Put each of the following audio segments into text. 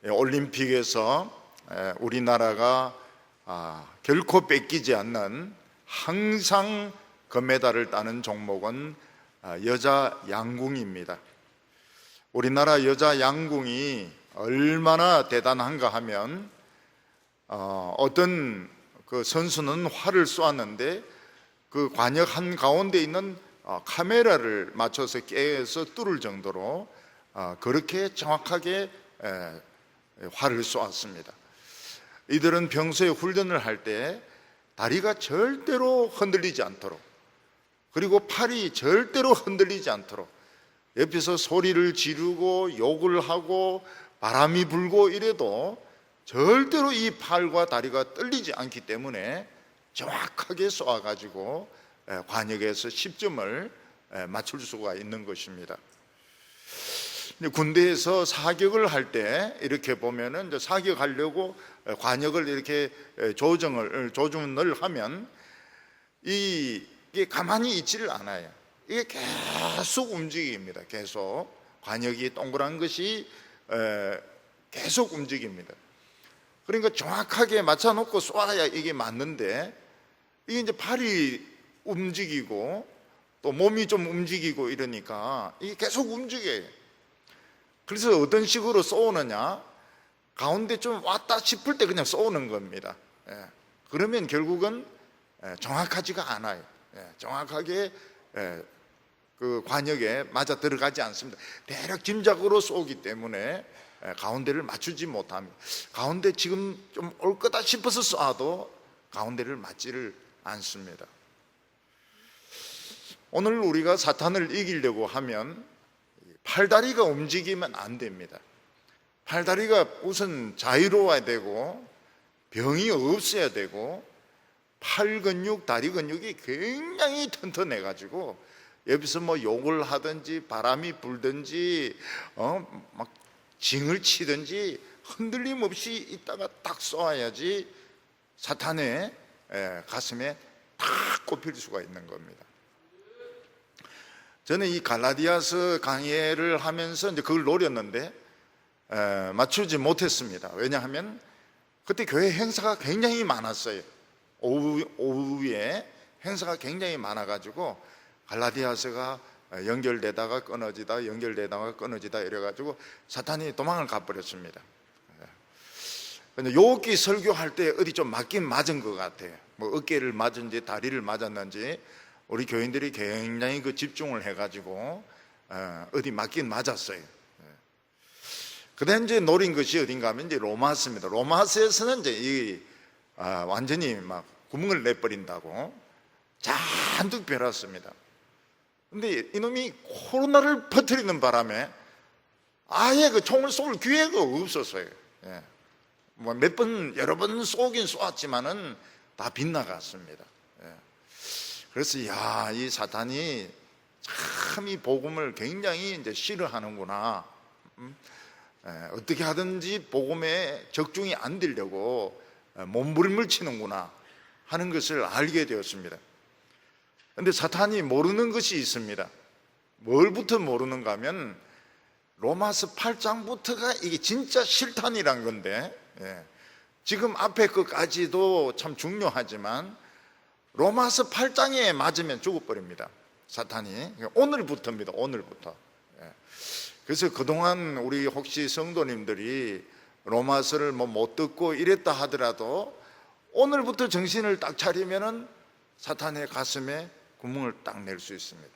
올림픽에서 우리나라가 결코 뺏기지 않는 항상 금메달을 따는 종목은 여자 양궁입니다. 우리나라 여자 양궁이 얼마나 대단한가 하면 어떤 그 선수는 활을 쏘았는데 그 관역 한가운데 있는 카메라를 맞춰서 깨서 뚫을 정도로 그렇게 정확하게 활을 쏘았습니다. 이들은 평소에 훈련을 할 때 다리가 절대로 흔들리지 않도록, 그리고 팔이 절대로 흔들리지 않도록 옆에서 소리를 지르고 욕을 하고 바람이 불고 이래도 절대로 이 팔과 다리가 떨리지 않기 때문에 정확하게 쏘아가지고 관역에서 10점을 맞출 수가 있는 것입니다. 군대에서 사격을 할 때 이렇게 보면은 이제 사격하려고 관역을 이렇게 조준을 하면 이게 가만히 있지를 않아요. 이게 계속 움직입니다. 계속 관역이 동그란 것이 계속 움직입니다. 그러니까 정확하게 맞춰놓고 쏘아야 이게 맞는데, 이게 이제 팔이 움직이고 또 몸이 좀 움직이고 이러니까 이게 계속 움직여요. 그래서 어떤 식으로 쏘느냐, 가운데 좀 왔다 싶을 때 그냥 쏘는 겁니다. 그러면 결국은 정확하지가 않아요. 정확하게 그 관역에 맞아 들어가지 않습니다. 대략 짐작으로 쏘기 때문에 가운데를 맞추지 못합니다. 가운데 지금 좀 올 거다 싶어서 쏴도 가운데를 맞지를 않습니다. 오늘 우리가 사탄을 이기려고 하면 팔다리가 움직이면 안 됩니다. 팔다리가 우선 자유로워야 되고 병이 없어야 되고 팔 근육, 다리 근육이 굉장히 튼튼해 가지고 옆에서 뭐 욕을 하든지 바람이 불든지 막 징을 치든지 흔들림 없이 있다가 딱 쏘아야지 사탄의 가슴에 탁 꼽힐 수가 있는 겁니다. 저는 이 갈라디아서 강의를 하면서 이제 그걸 노렸는데 맞추지 못했습니다. 왜냐하면 그때 교회 행사가 굉장히 많았어요. 오후에 행사가 굉장히 많아가지고 갈라디아서가 연결되다가 끊어지다 연결되다가 끊어지다 이래가지고 사탄이 도망을 가버렸습니다. 근데 요기 설교할 때 어디 좀 맞긴 맞은 것 같아요. 뭐 어깨를 맞은지 다리를 맞았는지 우리 교인들이 굉장히 그 집중을 해가지고 어디 맞긴 맞았어요. 그다음 이제 노린 것이 어딘가 하면 이제 로마서입니다. 로마서에서는 이제 완전히 막 구멍을 내버린다고 잔뜩 베렸습니다. 근데 이놈이 코로나를 퍼뜨리는 바람에 아예 그 총을 쏠 기회가 없었어요. 뭐 몇 번 여러 번 쏘긴 쏘았지만은 다 빗나갔습니다. 그래서 이 사탄이 참 이 복음을 굉장히 이제 싫어하는구나. 어떻게 하든지 복음에 적중이 안 되려고 몸부림을 치는구나 하는 것을 알게 되었습니다. 그런데 사탄이 모르는 것이 있습니다. 뭘부터 모르는가 하면 로마서 8장부터가 이게 진짜 실탄이란 건데, 지금 앞에 것까지도 참 중요하지만 로마서 8장에 맞으면 죽어버립니다. 사탄이. 오늘부터입니다. 오늘부터. 그래서 그동안 우리 혹시 성도님들이 로마서를 못 듣고 이랬다 하더라도 오늘부터 정신을 딱 차리면은 사탄의 가슴에 구멍을 딱 낼 수 있습니다.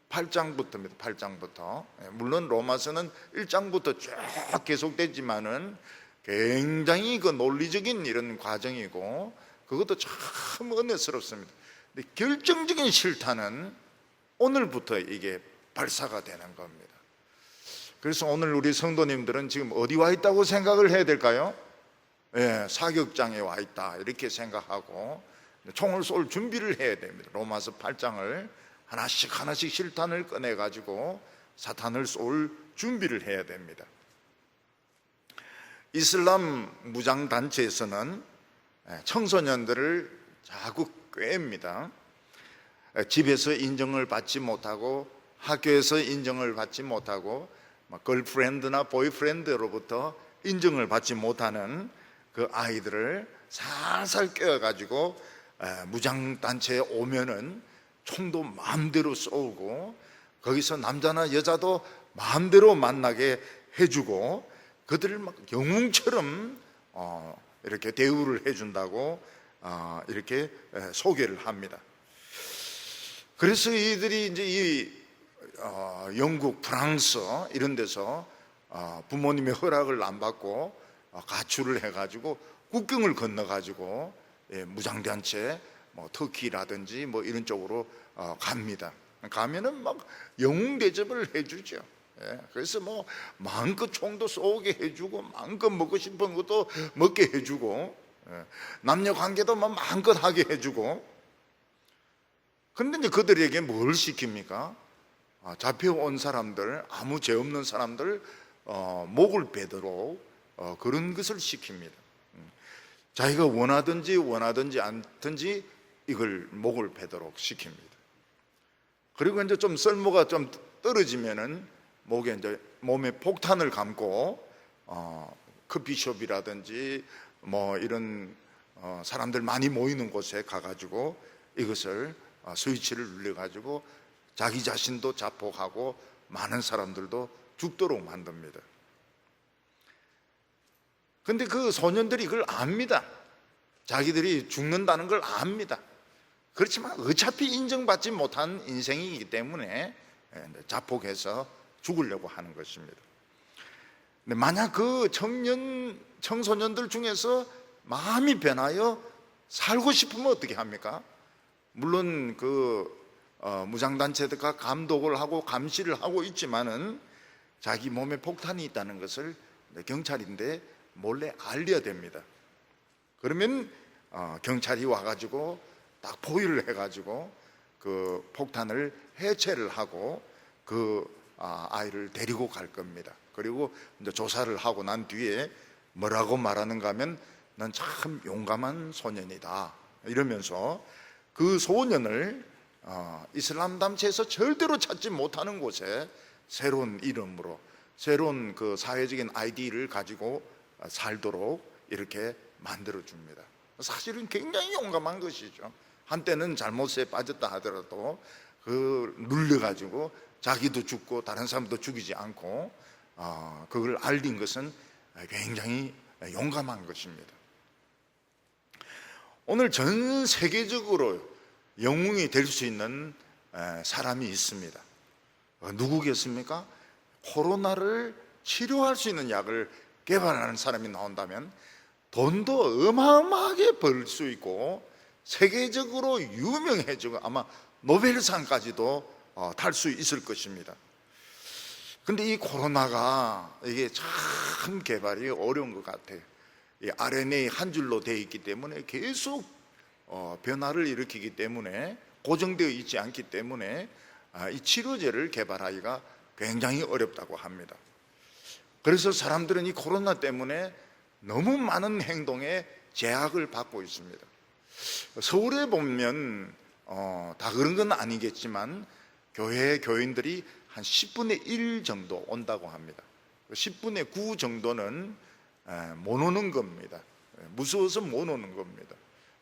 8장부터입니다. 8장부터. 물론 로마서는 1장부터 쭉 계속되지만은 굉장히 그 논리적인 이런 과정이고 그것도 참 은혜스럽습니다. 근데 결정적인 실탄은 오늘부터 이게 발사가 되는 겁니다. 그래서 오늘 우리 성도님들은 지금 어디 와 있다고 생각을 해야 될까요? 사격장에 와 있다 이렇게 생각하고 총을 쏠 준비를 해야 됩니다. 로마서 8장을 하나씩 실탄을 꺼내 가지고 사탄을 쏠 준비를 해야 됩니다. 이슬람 무장단체에서는 청소년들을 자꾸 꾀입니다. 집에서 인정을 받지 못하고 학교에서 인정을 받지 못하고 걸프렌드나 보이프렌드로부터 인정을 받지 못하는 그 아이들을 살살 꿰어가지고 무장단체에 오면은 총도 마음대로 쏘고 거기서 남자나 여자도 마음대로 만나게 해주고 그들을 막 영웅처럼 이렇게 대우를 해준다고 이렇게 소개를 합니다. 그래서 이들이 이제 이 영국, 프랑스 이런 데서 부모님의 허락을 안 받고 가출을 해가지고 국경을 건너가지고 무장단체 뭐 터키라든지 뭐 이런 쪽으로 갑니다. 가면은 막 영웅 대접을 해주죠. 그래서 뭐 마음껏 총도 쏘게 해주고 마음껏 먹고 싶은 것도 먹게 해주고 남녀 관계도 뭐 마음껏 하게 해주고. 그런데 이제 그들에게 뭘 시킵니까? 잡혀온 사람들, 아무 죄 없는 사람들 목을 베도록 그런 것을 시킵니다. 자기가 원하든지 않든지 이걸 목을 베도록 시킵니다. 그리고 이제 좀 썰모가 좀 떨어지면은 목에 이제 몸에 폭탄을 감고 커피숍이라든지 뭐 이런 사람들 많이 모이는 곳에 가가지고 이것을 스위치를 눌려가지고 자기 자신도 자폭하고 많은 사람들도 죽도록 만듭니다. 근데 그 소년들이 그걸 압니다. 자기들이 죽는다는 걸 압니다. 그렇지만 어차피 인정받지 못한 인생이기 때문에 자폭해서 죽으려고 하는 것입니다. 근데 만약 그 청소년들 중에서 마음이 변하여 살고 싶으면 어떻게 합니까? 물론 그 무장단체가 감독을 하고 감시를 하고 있지만은 자기 몸에 폭탄이 있다는 것을 경찰인데 몰래 알려야 됩니다. 그러면 경찰이 와가지고 딱 포위를 해가지고 그 폭탄을 해체를 하고 그 아이를 데리고 갈 겁니다. 그리고 이제 조사를 하고 난 뒤에 뭐라고 말하는가 하면 넌 참 용감한 소년이다 이러면서 그 소년을 이슬람 단체에서 절대로 찾지 못하는 곳에 새로운 이름으로 새로운 그 사회적인 아이디를 가지고 살도록 이렇게 만들어 줍니다. 사실은 굉장히 용감한 것이죠. 한때는 잘못에 빠졌다 하더라도 그 눌려가지고 자기도 죽고 다른 사람도 죽이지 않고 그걸 알린 것은 굉장히 용감한 것입니다. 오늘 전 세계적으로 영웅이 될 수 있는 사람이 있습니다. 누구겠습니까? 코로나를 치료할 수 있는 약을 개발하는 사람이 나온다면 돈도 어마어마하게 벌 수 있고 세계적으로 유명해지고 아마 노벨상까지도 탈 수 있을 것입니다. 근데 이 코로나가 이게 참 개발이 어려운 것 같아요. 이 RNA 한 줄로 되어 있기 때문에 계속 변화를 일으키기 때문에 고정되어 있지 않기 때문에 이 치료제를 개발하기가 굉장히 어렵다고 합니다. 그래서 사람들은 이 코로나 때문에 너무 많은 행동에 제약을 받고 있습니다. 서울에 보면 다 그런 건 아니겠지만 교회 교인들이 한 10분의 1 정도 온다고 합니다. 10분의 9 정도는 못 오는 겁니다. 무서워서 못 오는 겁니다.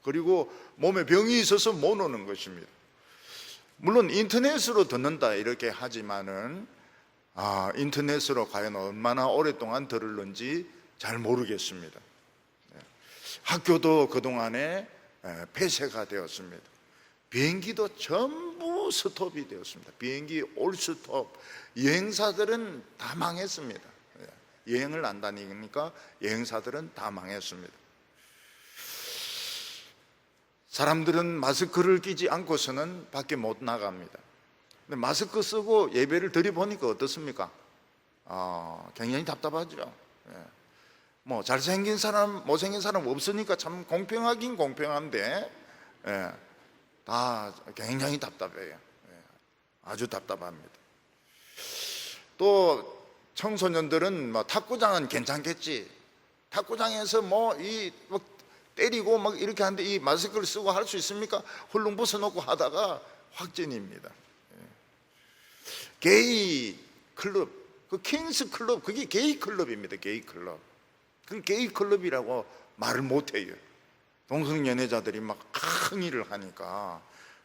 그리고 몸에 병이 있어서 못 오는 것입니다. 물론 인터넷으로 듣는다 이렇게 하지만은 인터넷으로 과연 얼마나 오랫동안 들을는지 잘 모르겠습니다. 학교도 그동안에 폐쇄가 되었습니다. 비행기도 전부 스톱이 되었습니다. 비행기 올 스톱. 여행사들은 다 망했습니다. 여행을 안 다니니까 여행사들은 다 망했습니다. 사람들은 마스크를 끼지 않고서는 밖에 못 나갑니다. 근데 마스크 쓰고 예배를 드려보니까 어떻습니까? 굉장히 답답하죠. 뭐 잘생긴 사람, 못생긴 사람 없으니까 참 공평하긴 공평한데 다 굉장히 답답해요. 아주 답답합니다. 또 청소년들은 뭐 탁구장은 괜찮겠지. 탁구장에서 뭐 때리고 막 이렇게 하는데 이 마스크를 쓰고 할 수 있습니까? 훌렁 벗어놓고 하다가 확진입니다. 게이 클럽, 그 킹스 클럽, 그게 게이 클럽입니다. 게이 클럽. 그 게이 클럽이라고 말을 못해요. 동성연애자들이 막 항의를 하니까.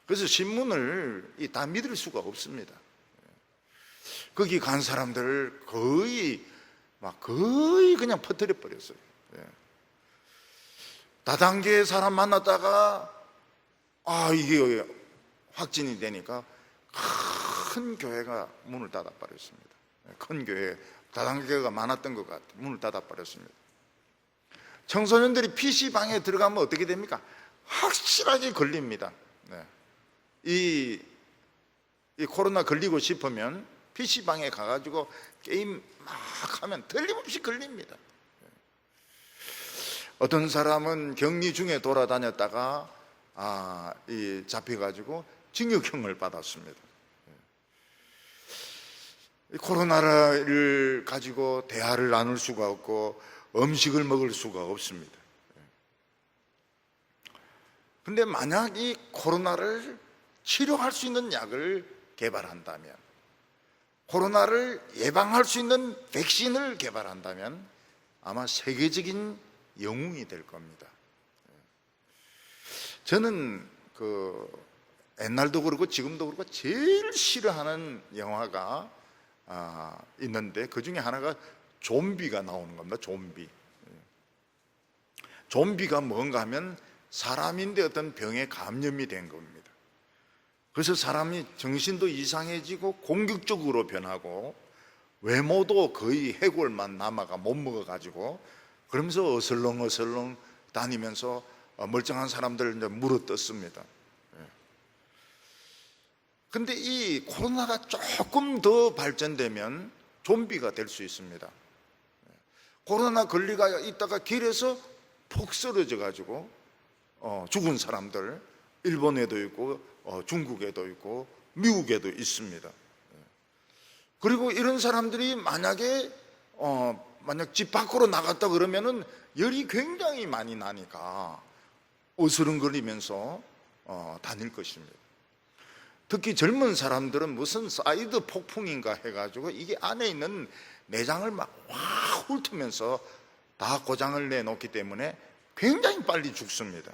그래서 신문을 다 믿을 수가 없습니다. 거기 간 사람들을 거의 그냥 퍼뜨려 버렸어요. 다단계 사람 만났다가 이게 확진이 되니까 큰 교회가 문을 닫아 버렸습니다. 큰 교회, 다단계가 많았던 것 같아요. 문을 닫아 버렸습니다. 청소년들이 PC방에 들어가면 어떻게 됩니까? 확실하게 걸립니다. 이 코로나 걸리고 싶으면 PC방에 가가지고 게임 막 하면 틀림없이 걸립니다. 어떤 사람은 격리 중에 돌아다녔다가 잡혀가지고 징역형을 받았습니다. 코로나를 가지고 대화를 나눌 수가 없고 음식을 먹을 수가 없습니다. 근데 만약 이 코로나를 치료할 수 있는 약을 개발한다면, 코로나를 예방할 수 있는 백신을 개발한다면 아마 세계적인 영웅이 될 겁니다. 저는 옛날도 그렇고 지금도 그렇고 제일 싫어하는 영화가 있는데 그 중에 하나가 좀비가 나오는 겁니다. 좀비가 뭔가 하면 사람인데 어떤 병에 감염이 된 겁니다. 그래서 사람이 정신도 이상해지고 공격적으로 변하고 외모도 거의 해골만 남아가 못 먹어가지고 그러면서 어슬렁어슬렁 다니면서 멀쩡한 사람들을 이제 물어뜯습니다. 근데 이 코로나가 조금 더 발전되면 좀비가 될 수 있습니다. 코로나 걸리가 있다가 길에서 폭 쓰러져 가지고 죽은 사람들 일본에도 있고 중국에도 있고 미국에도 있습니다. 그리고 이런 사람들이 만약 집 밖으로 나갔다 그러면은 열이 굉장히 많이 나니까 어스렁거리면서 다닐 것입니다. 특히 젊은 사람들은 무슨 사이드 폭풍인가 해가지고 이게 안에 있는 내장을 막 확 훑으면서 다 고장을 내놓기 때문에 굉장히 빨리 죽습니다.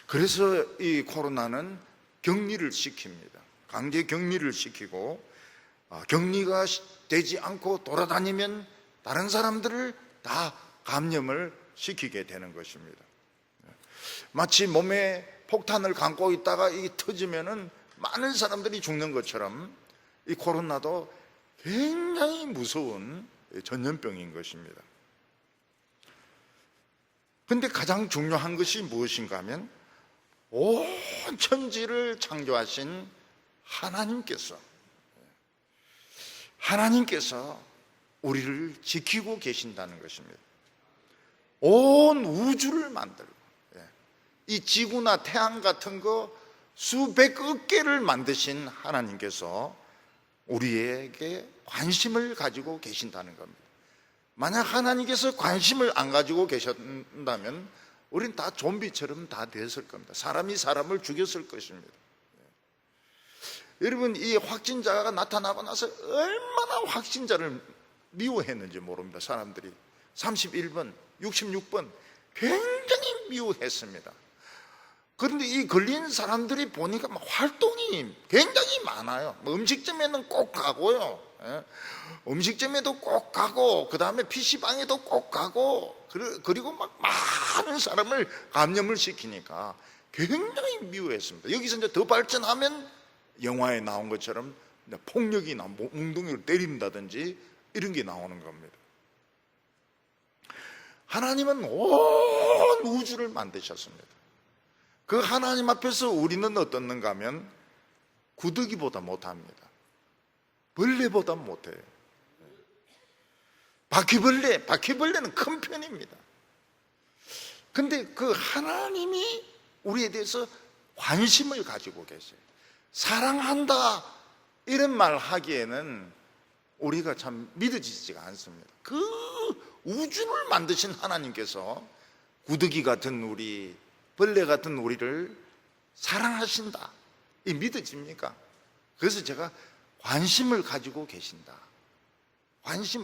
그래서 이 코로나는 격리를 시킵니다. 강제 격리를 시키고 격리가 되지 않고 돌아다니면 다른 사람들을 다 감염을 시키게 되는 것입니다. 마치 몸에 폭탄을 감고 있다가 이게 터지면은 많은 사람들이 죽는 것처럼 이 코로나도 굉장히 무서운 전염병인 것입니다. 그런데 가장 중요한 것이 무엇인가 하면 온 천지를 창조하신 하나님께서 우리를 지키고 계신다는 것입니다. 온 우주를 만들고 이 지구나 태양 같은 거 수백억 개를 만드신 하나님께서 우리에게 관심을 가지고 계신다는 겁니다. 만약 하나님께서 관심을 안 가지고 계셨다면 우린 다 좀비처럼 다 됐을 겁니다. 사람이 사람을 죽였을 것입니다. 여러분, 이 확진자가 나타나고 나서 얼마나 확진자를 미워했는지 모릅니다. 사람들이 31번, 66번 굉장히 미워했습니다. 그런데 이 걸린 사람들이 보니까 활동이 굉장히 많아요. 음식점에는 꼭 가고요. 음식점에도 꼭 가고, 그 다음에 PC방에도 꼭 가고, 그리고 많은 사람을 감염을 시키니까 굉장히 미워했습니다. 여기서 이제 더 발전하면 영화에 나온 것처럼 폭력이나 몽둥이로 때린다든지 이런 게 나오는 겁니다. 하나님은 온 우주를 만드셨습니다. 그 하나님 앞에서 우리는 어떻는가 하면 구더기보다 못합니다. 벌레보다 못해요. 바퀴벌레는 큰 편입니다. 근데 그 하나님이 우리에 대해서 관심을 가지고 계세요. 사랑한다 이런 말 하기에는 우리가 참 믿어지지가 않습니다. 그 우주를 만드신 하나님께서 구더기 같은 우리, 벌레 같은 우리를 사랑하신다, 이 믿어집니까? 그래서 제가 관심을 가지고 계신다,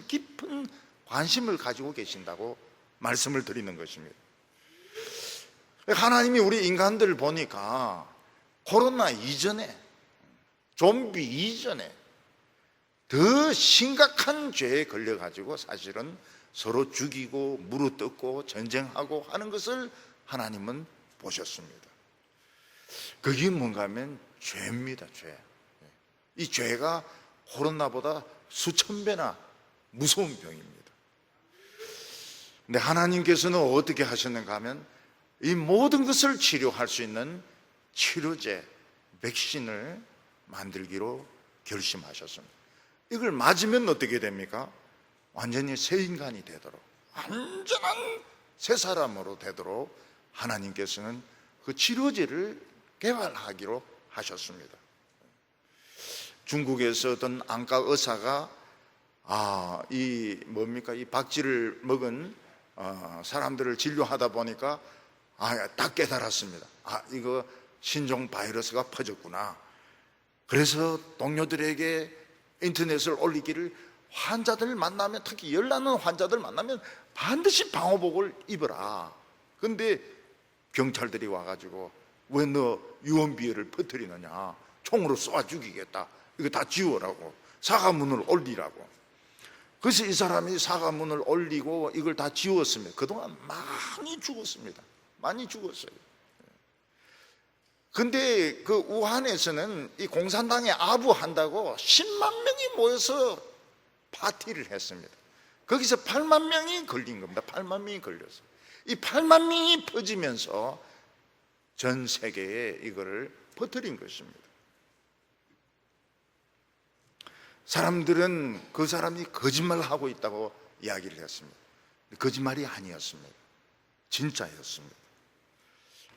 깊은 관심을 가지고 계신다고 말씀을 드리는 것입니다. 하나님이 우리 인간들을 보니까 코로나 이전에, 좀비 이전에 더 심각한 죄에 걸려가지고 사실은 서로 죽이고 물어뜯고 전쟁하고 하는 것을 하나님은 보셨습니다. 그게 뭔가 하면 죄입니다. 죄. 이 죄가 코로나보다 수천 배나 무서운 병입니다. 근데 하나님께서는 어떻게 하셨는가 하면 이 모든 것을 치료할 수 있는 치료제, 백신을 만들기로 결심하셨습니다. 이걸 맞으면 어떻게 됩니까? 완전히 새 인간이 되도록, 완전한 새 사람으로 되도록 하나님께서는 그 치료제를 개발하기로 하셨습니다. 중국에서 어떤 안과 의사가 이 박쥐를 먹은 사람들을 진료하다 보니까 딱 깨달았습니다. 이거 신종 바이러스가 퍼졌구나. 그래서 동료들에게 인터넷을 올리기를, 환자들 만나면, 특히 열나는 환자들 만나면 반드시 방호복을 입어라. 근데 경찰들이 와가지고 왜 너 유언비어를 퍼뜨리느냐, 총으로 쏘아 죽이겠다, 이거 다 지우라고, 사과문을 올리라고. 그래서 이 사람이 사과문을 올리고 이걸 다 지웠습니다. 그동안 많이 죽었습니다. 많이 죽었어요. 근데 그 우한에서는 이 공산당에 아부한다고 10만 명이 모여서 파티를 했습니다. 거기서 8만 명이 걸린 겁니다. 8만 명이 걸렸어요. 이 8만 명이 퍼지면서 전 세계에 이거를 퍼뜨린 것입니다. 사람들은 그 사람이 거짓말을 하고 있다고 이야기를 했습니다. 거짓말이 아니었습니다. 진짜였습니다.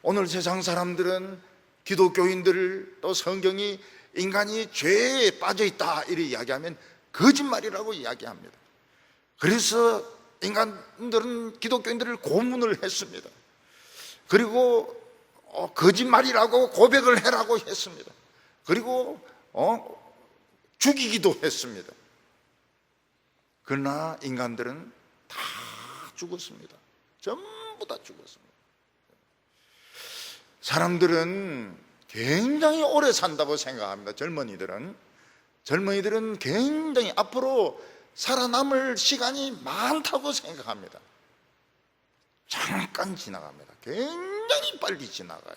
오늘 세상 사람들은 기독교인들, 또 성경이 인간이 죄에 빠져 있다 이렇게 이야기하면 거짓말이라고 이야기합니다. 그래서 인간들은 기독교인들을 고문을 했습니다. 그리고 거짓말이라고 고백을 해라고 했습니다. 그리고 죽이기도 했습니다. 그러나 인간들은 다 죽었습니다. 전부 다 죽었습니다. 사람들은 굉장히 오래 산다고 생각합니다. 젊은이들은 굉장히 앞으로 살아남을 시간이 많다고 생각합니다. 잠깐 지나갑니다. 굉장히 빨리 지나가요.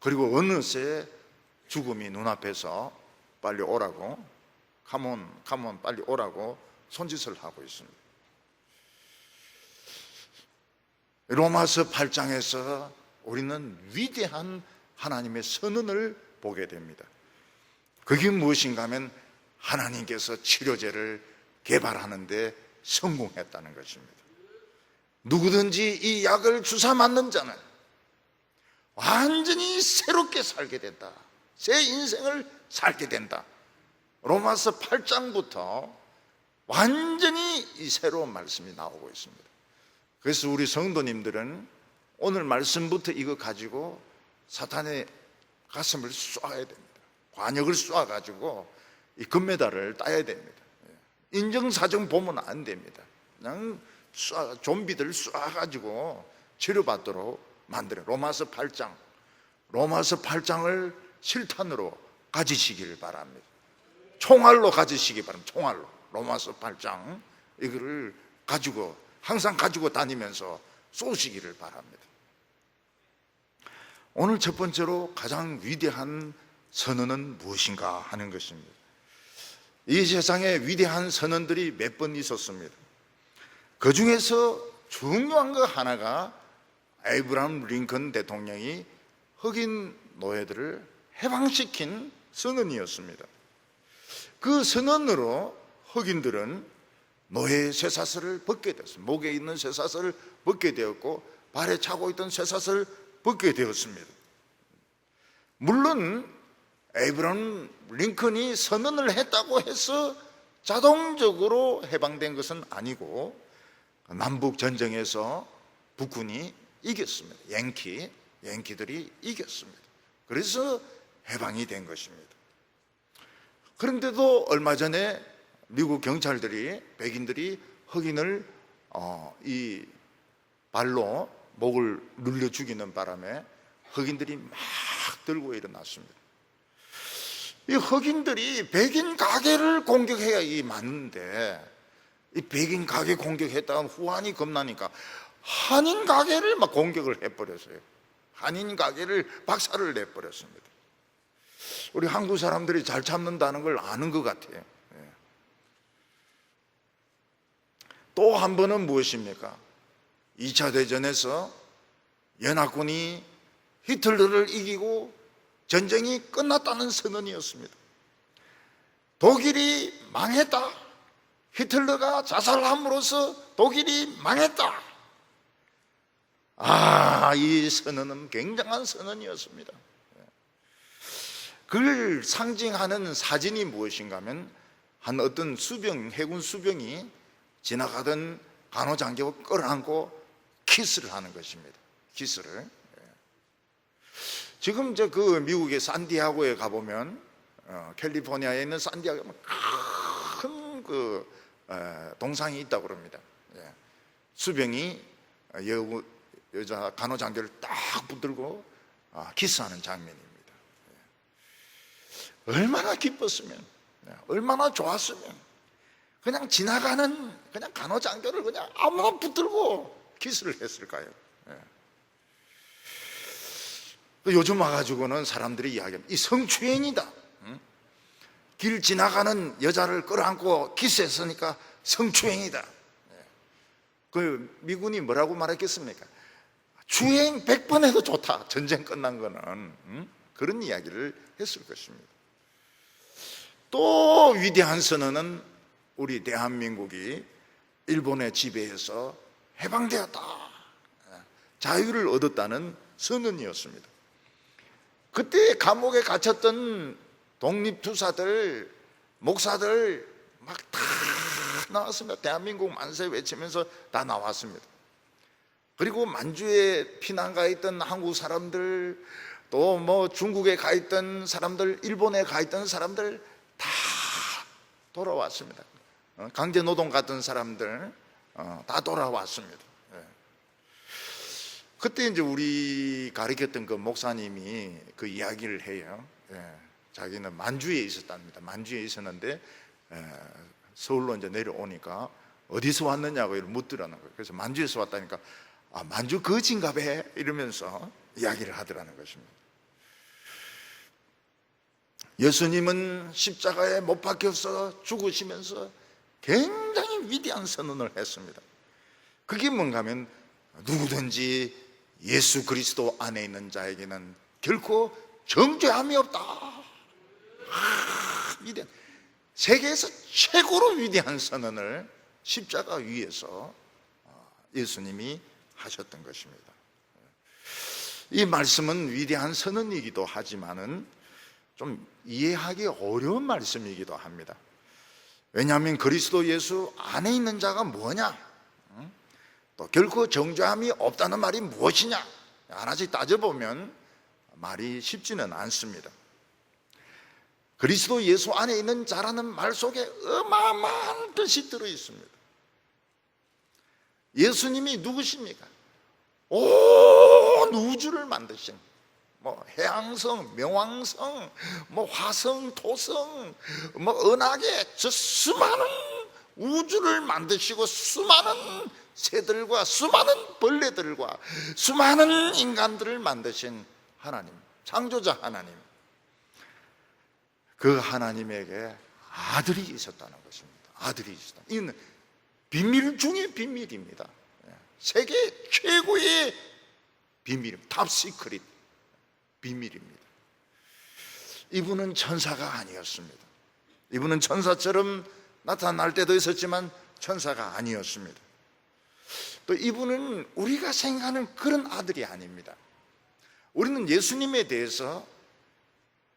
그리고 어느새 죽음이 눈앞에서 빨리 오라고, 컴온 빨리 오라고 손짓을 하고 있습니다. 로마서 8장에서 우리는 위대한 하나님의 선언을 보게 됩니다. 그게 무엇인가 하면 하나님께서 치료제를 개발하는데 성공했다는 것입니다. 누구든지 이 약을 주사 맞는 자는 완전히 새롭게 살게 된다. 새 인생을 살게 된다. 로마서 8장부터 완전히 이 새로운 말씀이 나오고 있습니다. 그래서 우리 성도님들은 오늘 말씀부터 이거 가지고 사탄의 가슴을 쏘아야 됩니다. 관역을 쏘아가지고 이 금메달을 따야 됩니다. 인정사정 보면 안 됩니다. 그냥 좀비들 쏘아가지고 치료받도록 만들어요. 로마서 8장을 실탄으로 가지시길 바랍니다. 총알로 가지시기 바랍니다. 총알로. 로마서 8장 이거를 가지고 항상 가지고 다니면서 쏘시기를 바랍니다. 오늘 첫 번째로 가장 위대한 선언은 무엇인가 하는 것입니다. 이 세상에 위대한 선언들이 몇 번 있었습니다. 그 중에서 중요한 거 하나가 에이브라함 링컨 대통령이 흑인 노예들을 해방시킨 선언이었습니다. 그 선언으로 흑인들은 노예 쇠사슬을 벗게 되었습니다. 목에 있는 쇠사슬을 벗게 되었고 발에 차고 있던 쇠사슬을 벗게 되었습니다. 물론 에이브라함 링컨이 선언을 했다고 해서 자동적으로 해방된 것은 아니고 남북 전쟁에서 북군이 이겼습니다. 양키들이 이겼습니다. 그래서 해방이 된 것입니다. 그런데도 얼마 전에 미국 경찰들이, 백인들이 흑인을 이 발로 목을 눌려 죽이는 바람에 흑인들이 막 들고 일어났습니다. 이 흑인들이 백인 가게를 공격해야 이 맞는데, 이 백인 가게 공격했다가 후환이 겁나니까 한인 가게를 막 공격을 해버렸어요. 한인 가게를 박살을 내버렸습니다. 우리 한국 사람들이 잘 참는다는 걸 아는 것 같아요. 또 한 번은 무엇입니까? 2차 대전에서 연합군이 히틀러를 이기고 전쟁이 끝났다는 선언이었습니다. 독일이 망했다. 히틀러가 자살함으로써 독일이 망했다. 이 선언은 굉장한 선언이었습니다. 그걸 상징하는 사진이 무엇인가 하면 한 어떤 해군 수병이 지나가던 간호장교를 끌어안고 키스를 하는 것입니다. 키스를. 지금 그 미국의 산디아고에 가보면, 캘리포니아에 있는 산디아고에 큰 동상이 있다고 그럽니다. 수병이 여자 간호장교를 딱 붙들고 키스하는 장면입니다. 얼마나 기뻤으면, 얼마나 좋았으면 그냥 지나가는 그냥 간호장교를 그냥 아무나 붙들고 키스를 했을까요? 요즘 와가지고는 사람들이 이야기합니다. 이 성추행이다. 길 지나가는 여자를 끌어안고 키스했으니까 성추행이다. 그 미군이 뭐라고 말했겠습니까? 추행 100번 해도 좋다. 전쟁 끝난 거는. 그런 이야기를 했을 것입니다. 또 위대한 선언은 우리 대한민국이 일본의 지배에서 해방되었다, 자유를 얻었다는 선언이었습니다. 그때 감옥에 갇혔던 독립투사들, 목사들 막 다 나왔습니다. 대한민국 만세 외치면서 다 나왔습니다. 그리고 만주에 피난 가 있던 한국 사람들, 또 중국에 가 있던 사람들, 일본에 가 있던 사람들 다 돌아왔습니다. 강제 노동 갔던 사람들 다 돌아왔습니다. 그때 이제 우리 가르쳤던 그 목사님이 그 이야기를 해요. 자기는 만주에 있었답니다. 만주에 있었는데 서울로 이제 내려오니까 어디서 왔느냐고 묻더라는 거예요. 그래서 만주에서 왔다니까 만주 거진가 봐 이러면서 이야기를 하더라는 것입니다. 예수님은 십자가에 못 박혀서 죽으시면서 굉장히 위대한 선언을 했습니다. 그게 뭔가 하면 누구든지 예수 그리스도 안에 있는 자에게는 결코 정죄함이 없다. 위대한, 세계에서 최고로 위대한 선언을 십자가 위에서 예수님이 하셨던 것입니다. 이 말씀은 위대한 선언이기도 하지만은 좀 이해하기 어려운 말씀이기도 합니다. 왜냐하면 그리스도 예수 안에 있는 자가 뭐냐, 또 결코 정죄함이 없다는 말이 무엇이냐, 하나씩 따져보면 말이 쉽지는 않습니다. 그리스도 예수 안에 있는 자라는 말 속에 어마어마한 뜻이 들어있습니다. 예수님이 누구십니까? 온 우주를 만드신 해왕성, 명왕성, 화성, 토성, 은하계, 저 수많은 우주를 만드시고 수많은 새들과 수많은 벌레들과 수많은 인간들을 만드신 하나님, 창조자 하나님, 그 하나님에게 아들이 있었다는 것입니다. 아들이 있었다. 이는 비밀 중에 비밀입니다. 세계 최고의 비밀입니다. 탑 시크릿 비밀입니다. 이분은 천사가 아니었습니다. 이분은 천사처럼 나타날 때도 있었지만 천사가 아니었습니다. 또 이분은 우리가 생각하는 그런 아들이 아닙니다. 우리는 예수님에 대해서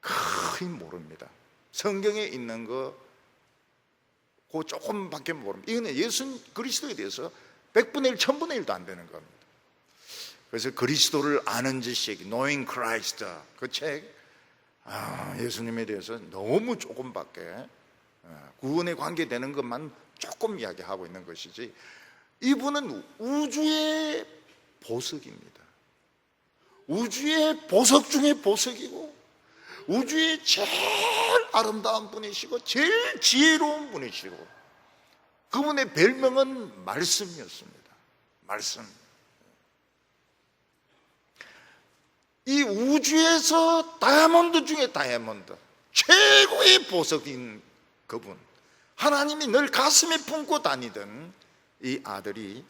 거의 모릅니다. 성경에 있는 거 그 조금밖에 모릅니다. 이거는 예수 그리스도에 대해서 100분의 1, 1000분의 1도 안 되는 겁니다. 그래서 그리스도를 아는 지식, Knowing Christ, 그 책, 예수님에 대해서 너무 조금밖에, 구원에 관계되는 것만 조금 이야기하고 있는 것이지, 이분은 우주의 보석입니다. 우주의 보석 중에 보석이고 우주의 제일 아름다운 분이시고 제일 지혜로운 분이시고, 그분의 별명은 말씀이었습니다. 말씀. 이 우주에서 다이아몬드 중에 다이아몬드, 최고의 보석인 그분, 하나님이 늘 가슴에 품고 다니던 이 아들이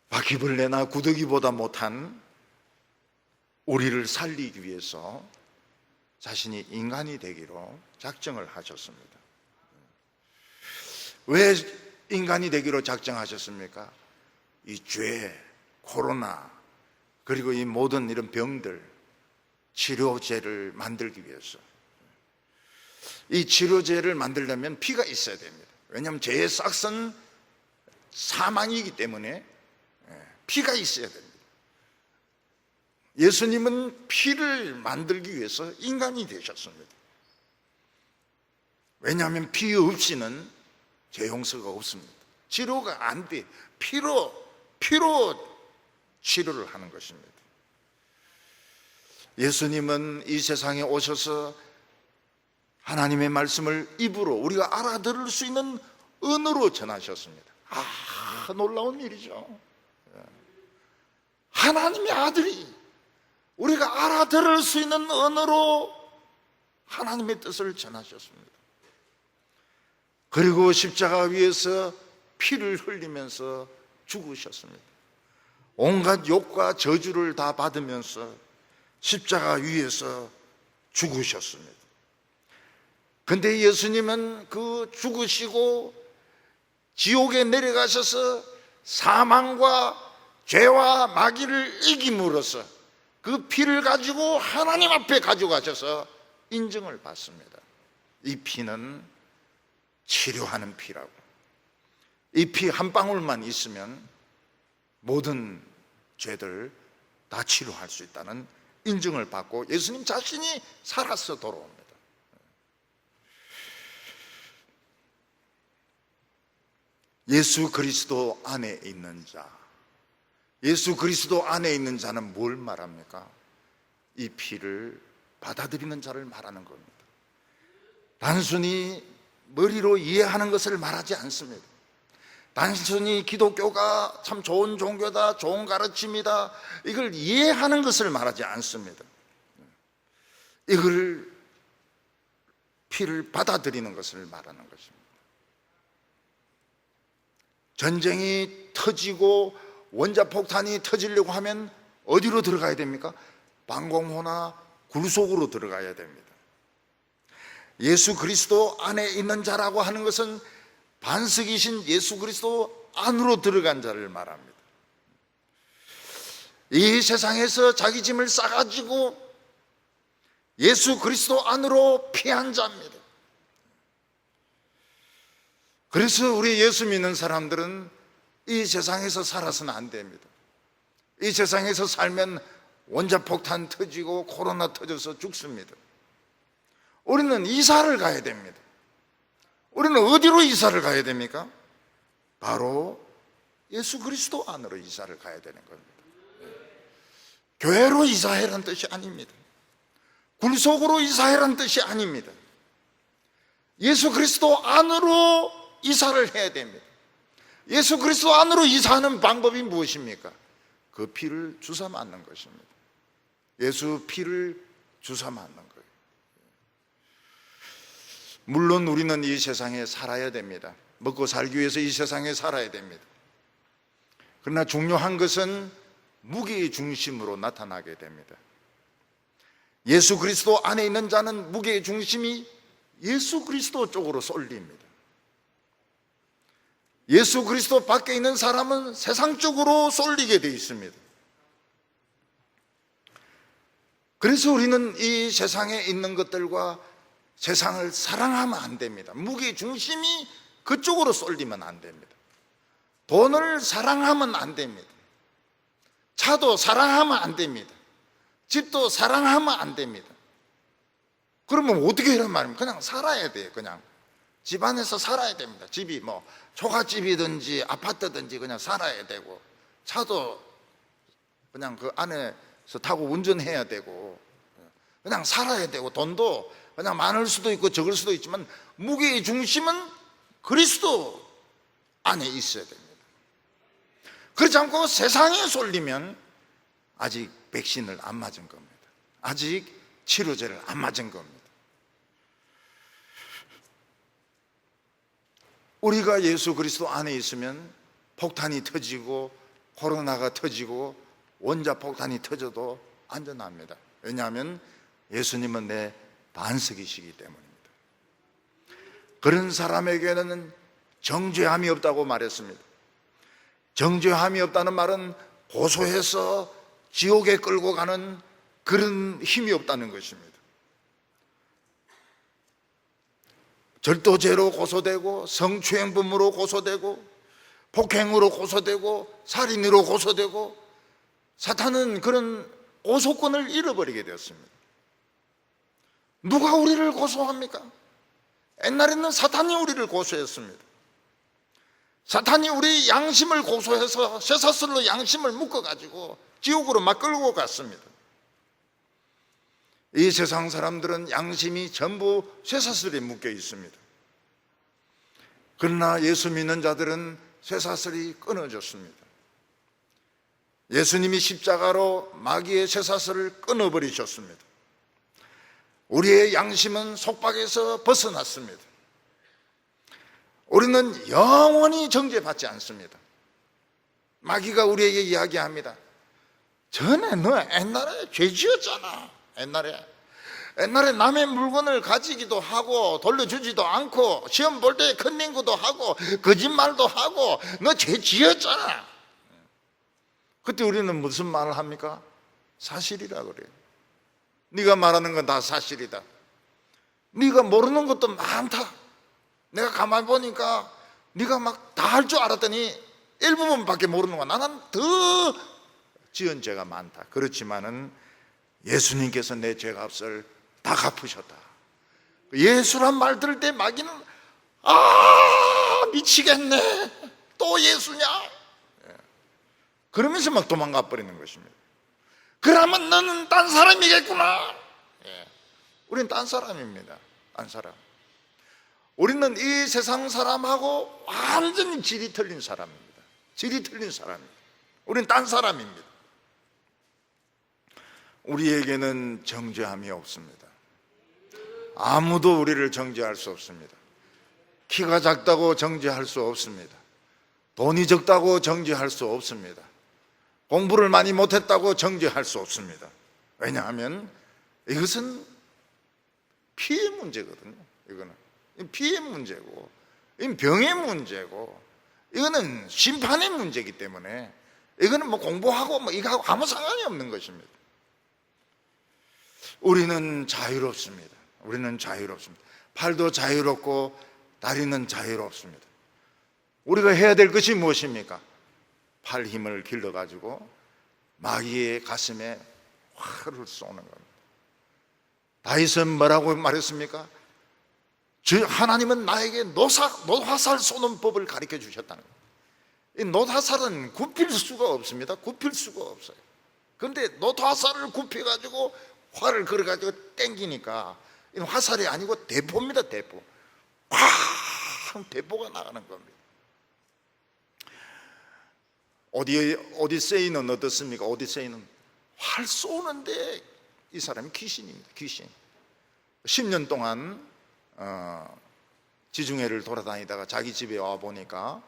바퀴벌레나 구더기보다 못한 우리를 살리기 위해서 자신이 인간이 되기로 작정을 하셨습니다. 왜 인간이 되기로 작정하셨습니까? 이 죄, 코로나, 그리고 이 모든 이런 병들, 치료제를 만들기 위해서. 이 치료제를 만들려면 피가 있어야 됩니다. 왜냐하면 죄의 싹은 사망이기 때문에 피가 있어야 됩니다. 예수님은 피를 만들기 위해서 인간이 되셨습니다. 왜냐하면 피 없이는 죄 용서가 없습니다. 치료가 안 돼. 피로 치료를 하는 것입니다. 예수님은 이 세상에 오셔서 하나님의 말씀을 입으로 우리가 알아들을 수 있는 언어로 전하셨습니다. 놀라운 일이죠. 하나님의 아들이 우리가 알아들을 수 있는 언어로 하나님의 뜻을 전하셨습니다. 그리고 십자가 위에서 피를 흘리면서 죽으셨습니다. 온갖 욕과 저주를 다 받으면서 십자가 위에서 죽으셨습니다. 근데 예수님은 그 죽으시고 지옥에 내려가셔서 사망과 죄와 마귀를 이김으로써 그 피를 가지고 하나님 앞에 가져가셔서 인정을 받습니다. 이 피는 치료하는 피라고. 이 피 한 방울만 있으면 모든 죄들 다 치료할 수 있다는 인정을 받고 예수님 자신이 살아서 돌아옵니다. 예수 그리스도 안에 있는 자, 예수 그리스도 안에 있는 자는 뭘 말합니까? 이 피를 받아들이는 자를 말하는 겁니다. 단순히 머리로 이해하는 것을 말하지 않습니다. 단순히 기독교가 참 좋은 종교다, 좋은 가르침이다, 이걸 이해하는 것을 말하지 않습니다. 이걸 피를 받아들이는 것을 말하는 것입니다. 전쟁이 터지고 원자폭탄이 터지려고 하면 어디로 들어가야 됩니까? 방공호나 굴속으로 들어가야 됩니다. 예수 그리스도 안에 있는 자라고 하는 것은 반석이신 예수 그리스도 안으로 들어간 자를 말합니다. 이 세상에서 자기 짐을 싸가지고 예수 그리스도 안으로 피한 자입니다. 그래서 우리 예수 믿는 사람들은 이 세상에서 살아서는 안 됩니다. 이 세상에서 살면 원자폭탄 터지고 코로나 터져서 죽습니다. 우리는 이사를 가야 됩니다. 우리는 어디로 이사를 가야 됩니까? 바로 예수 그리스도 안으로 이사를 가야 되는 겁니다. 교회로 이사해라는 뜻이 아닙니다. 굴속으로 이사해라는 뜻이 아닙니다. 예수 그리스도 안으로 이사를 해야 됩니다. 예수 그리스도 안으로 이사하는 방법이 무엇입니까? 그 피를 주사 맞는 것입니다. 예수 피를 주사 맞는 거예요. 물론 우리는 이 세상에 살아야 됩니다. 먹고 살기 위해서 이 세상에 살아야 됩니다. 그러나 중요한 것은 무게의 중심으로 나타나게 됩니다. 예수 그리스도 안에 있는 자는 무게의 중심이 예수 그리스도 쪽으로 쏠립니다. 예수 그리스도 밖에 있는 사람은 세상 쪽으로 쏠리게 되어 있습니다. 그래서 우리는 이 세상에 있는 것들과 세상을 사랑하면 안 됩니다. 무게 중심이 그쪽으로 쏠리면 안 됩니다. 돈을 사랑하면 안 됩니다. 차도 사랑하면 안 됩니다. 집도 사랑하면 안 됩니다. 그러면 어떻게 이런 말입니까? 그냥 살아야 돼요. 그냥 집안에서 살아야 됩니다. 집이 뭐 초가집이든지 아파트든지 그냥 살아야 되고, 차도 그냥 그 안에서 타고 운전해야 되고, 그냥 살아야 되고, 돈도 그냥 많을 수도 있고 적을 수도 있지만 무게의 중심은 그리스도 안에 있어야 됩니다. 그렇지 않고 세상에 쏠리면 아직 백신을 안 맞은 겁니다. 아직 치료제를 안 맞은 겁니다. 우리가 예수 그리스도 안에 있으면 폭탄이 터지고 코로나가 터지고 원자폭탄이 터져도 안전합니다. 왜냐하면 예수님은 내 반석이시기 때문입니다. 그런 사람에게는 정죄함이 없다고 말했습니다. 정죄함이 없다는 말은 고소해서 지옥에 끌고 가는 그런 힘이 없다는 것입니다. 절도죄로 고소되고 성추행범으로 고소되고 폭행으로 고소되고 살인으로 고소되고, 사탄은 그런 고소권을 잃어버리게 되었습니다. 누가 우리를 고소합니까? 옛날에는 사탄이 우리를 고소했습니다. 사탄이 우리 양심을 고소해서 쇠사슬로 양심을 묶어가지고 지옥으로 막 끌고 갔습니다. 이 세상 사람들은 양심이 전부 쇠사슬에 묶여 있습니다. 그러나 예수 믿는 자들은 쇠사슬이 끊어졌습니다. 예수님이 십자가로 마귀의 쇠사슬을 끊어버리셨습니다. 우리의 양심은 속박에서 벗어났습니다. 우리는 영원히 정죄받지 않습니다. 마귀가 우리에게 이야기합니다. 전에 너 옛날에 죄 지었잖아. 옛날에 남의 물건을 가지기도 하고 돌려주지도 않고 시험 볼 때 컨닝구도 하고 거짓말도 하고 너 죄 지었잖아. 그때 우리는 무슨 말을 합니까? 사실이라 그래요. 네가 말하는 건 다 사실이다. 네가 모르는 것도 많다. 내가 가만히 보니까 네가 막 다 할 줄 알았더니 일부분밖에 모르는 거야. 나는 더 지은 죄가 많다. 그렇지만은 예수님께서 내 죄값을 다 갚으셨다. 예수란 말 들을 때 마귀는 미치겠네. 또 예수냐? 그러면서 막 도망가 버리는 것입니다. 그러면 너는 딴 사람이겠구나. 우리는 딴 사람입니다. 딴 사람. 우리는 이 세상 사람하고 완전히 질이 틀린 사람입니다. 질이 틀린 사람입니다. 우리는 딴 사람입니다. 우리에게는 정죄함이 없습니다. 아무도 우리를 정죄할 수 없습니다. 키가 작다고 정죄할 수 없습니다. 돈이 적다고 정죄할 수 없습니다. 공부를 많이 못했다고 정죄할 수 없습니다. 왜냐하면 이것은 피의 문제거든요. 이거는 피의 문제고, 이건 병의 문제고, 이거는 심판의 문제이기 때문에 이거는 뭐 공부하고 뭐 이거하고 아무 상관이 없는 것입니다. 우리는 자유롭습니다. 우리는 자유롭습니다. 팔도 자유롭고 다리는 자유롭습니다. 우리가 해야 될 것이 무엇입니까? 팔 힘을 길러가지고 마귀의 가슴에 활을 쏘는 겁니다. 다윗은 뭐라고 말했습니까? 하나님은 나에게 노화살 쏘는 법을 가르쳐 주셨다는 거예요. 이 노화살은 굽힐 수가 없습니다. 굽힐 수가 없어요. 그런데 노화살을 굽혀가지고 활을 걸어가지고 땡기니까 이 화살이 아니고 대포입니다. 대포. 쾅! 대포가 나가는 겁니다. 오디세이는 어떻습니까? 오디세이는 활 쏘는데 이 사람이 귀신입니다. 귀신. 10년 동안 지중해를 돌아다니다가 자기 집에 와 보니까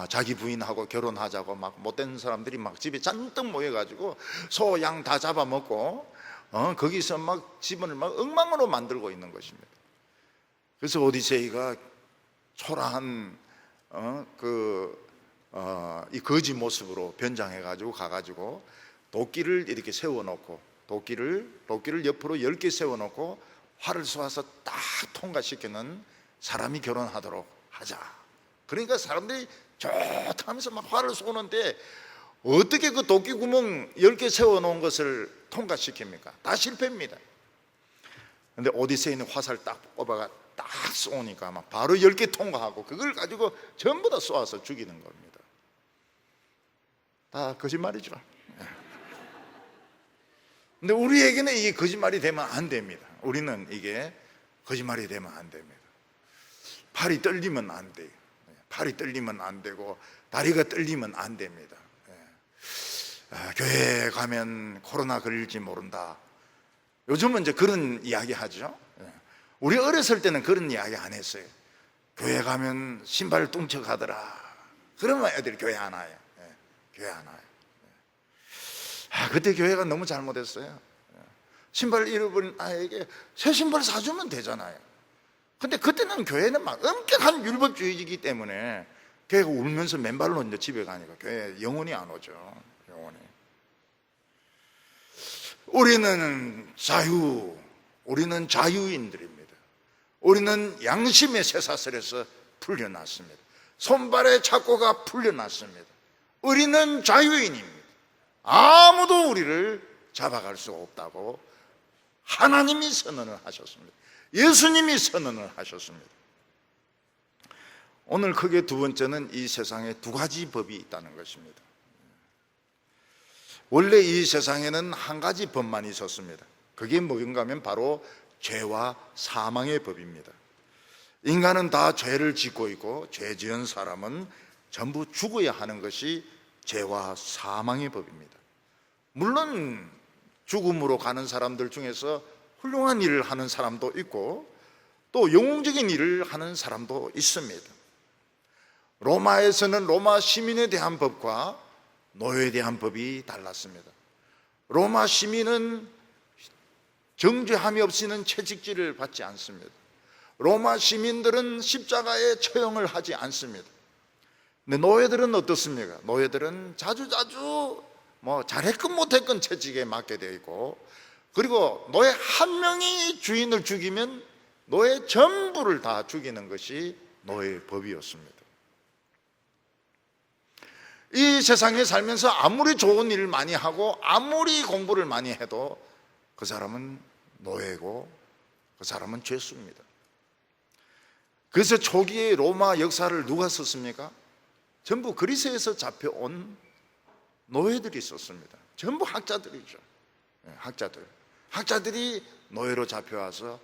자기 부인하고 결혼하자고 막 못된 사람들이 막 집에 잔뜩 모여가지고 소, 양 다 잡아먹고 거기서 막 집안을 막 엉망으로 만들고 있는 것입니다. 그래서 오디세이가 초라한 이 거지 모습으로 변장해가지고 가가지고 도끼를 이렇게 세워놓고 도끼를 옆으로 10개 세워놓고 활을 쏘아서 딱 통과시키는 사람이 결혼하도록 하자. 그러니까 사람들이 좋다 하면서 막 활을 쏘는데 어떻게 그 도끼 구멍 10개 세워놓은 것을 통과시킵니까? 다 실패입니다. 그런데 오디세이는 화살 딱 뽑아가 딱 쏘니까 막 바로 10개 통과하고 그걸 가지고 전부 다 쏘아서 죽이는 겁니다. 다 거짓말이죠. 근데 우리에게는 이게 거짓말이 되면 안 됩니다. 우리는 이게 거짓말이 되면 안 됩니다. 팔이 떨리면 안 돼요. 팔이 떨리면 안 되고 다리가 떨리면 안 됩니다. 교회에 가면 코로나 걸릴지 모른다. 요즘은 이제 그런 이야기 하죠. 우리 어렸을 때는 그런 이야기 안 했어요. 교회 가면 신발 뚱쳐가더라. 그러면 애들이 교회 안 와요. 교회 안 와요. 그때 교회가 너무 잘못했어요. 신발 잃어버린 아이에게 새 신발 사주면 되잖아요. 근데 그때는 교회는 막 엄격한 율법주의이기 때문에 교회가 울면서 맨발로 이제 집에 가니까 교회 영혼이 안 오죠. 영혼이. 우리는 자유인들입니다. 우리는 양심의 쇠사슬에서 풀려났습니다. 손발의 착고가 풀려났습니다. 우리는 자유인입니다. 아무도 우리를 잡아갈 수 없다고 하나님이 선언을 하셨습니다. 예수님이 선언을 하셨습니다. 오늘 크게 두 번째는 이 세상에 두 가지 법이 있다는 것입니다. 원래 이 세상에는 한 가지 법만 있었습니다. 그게 뭔가 하면 바로 죄와 사망의 법입니다. 인간은 다 죄를 짓고 있고 죄 지은 사람은 전부 죽어야 하는 것이 죄와 사망의 법입니다. 물론 죽음으로 가는 사람들 중에서 훌륭한 일을 하는 사람도 있고 또 영웅적인 일을 하는 사람도 있습니다. 로마에서는 로마 시민에 대한 법과 노예에 대한 법이 달랐습니다. 로마 시민은 정죄함이 없이는 채찍질을 받지 않습니다. 로마 시민들은 십자가에 처형을 하지 않습니다. 근데 노예들은 어떻습니까? 노예들은 자주 잘했건 못했건 채찍에 맞게 되어 있고, 그리고 노예 한 명이 주인을 죽이면 노예 전부를 다 죽이는 것이 노예의 법이었습니다. 이 세상에 살면서 아무리 좋은 일을 많이 하고 아무리 공부를 많이 해도 그 사람은 노예고 그 사람은 죄수입니다. 그래서 초기에 로마 역사를 누가 썼습니까? 전부 그리스에서 잡혀온 노예들이 썼습니다. 전부 학자들이죠. 학자들이 노예로 잡혀와서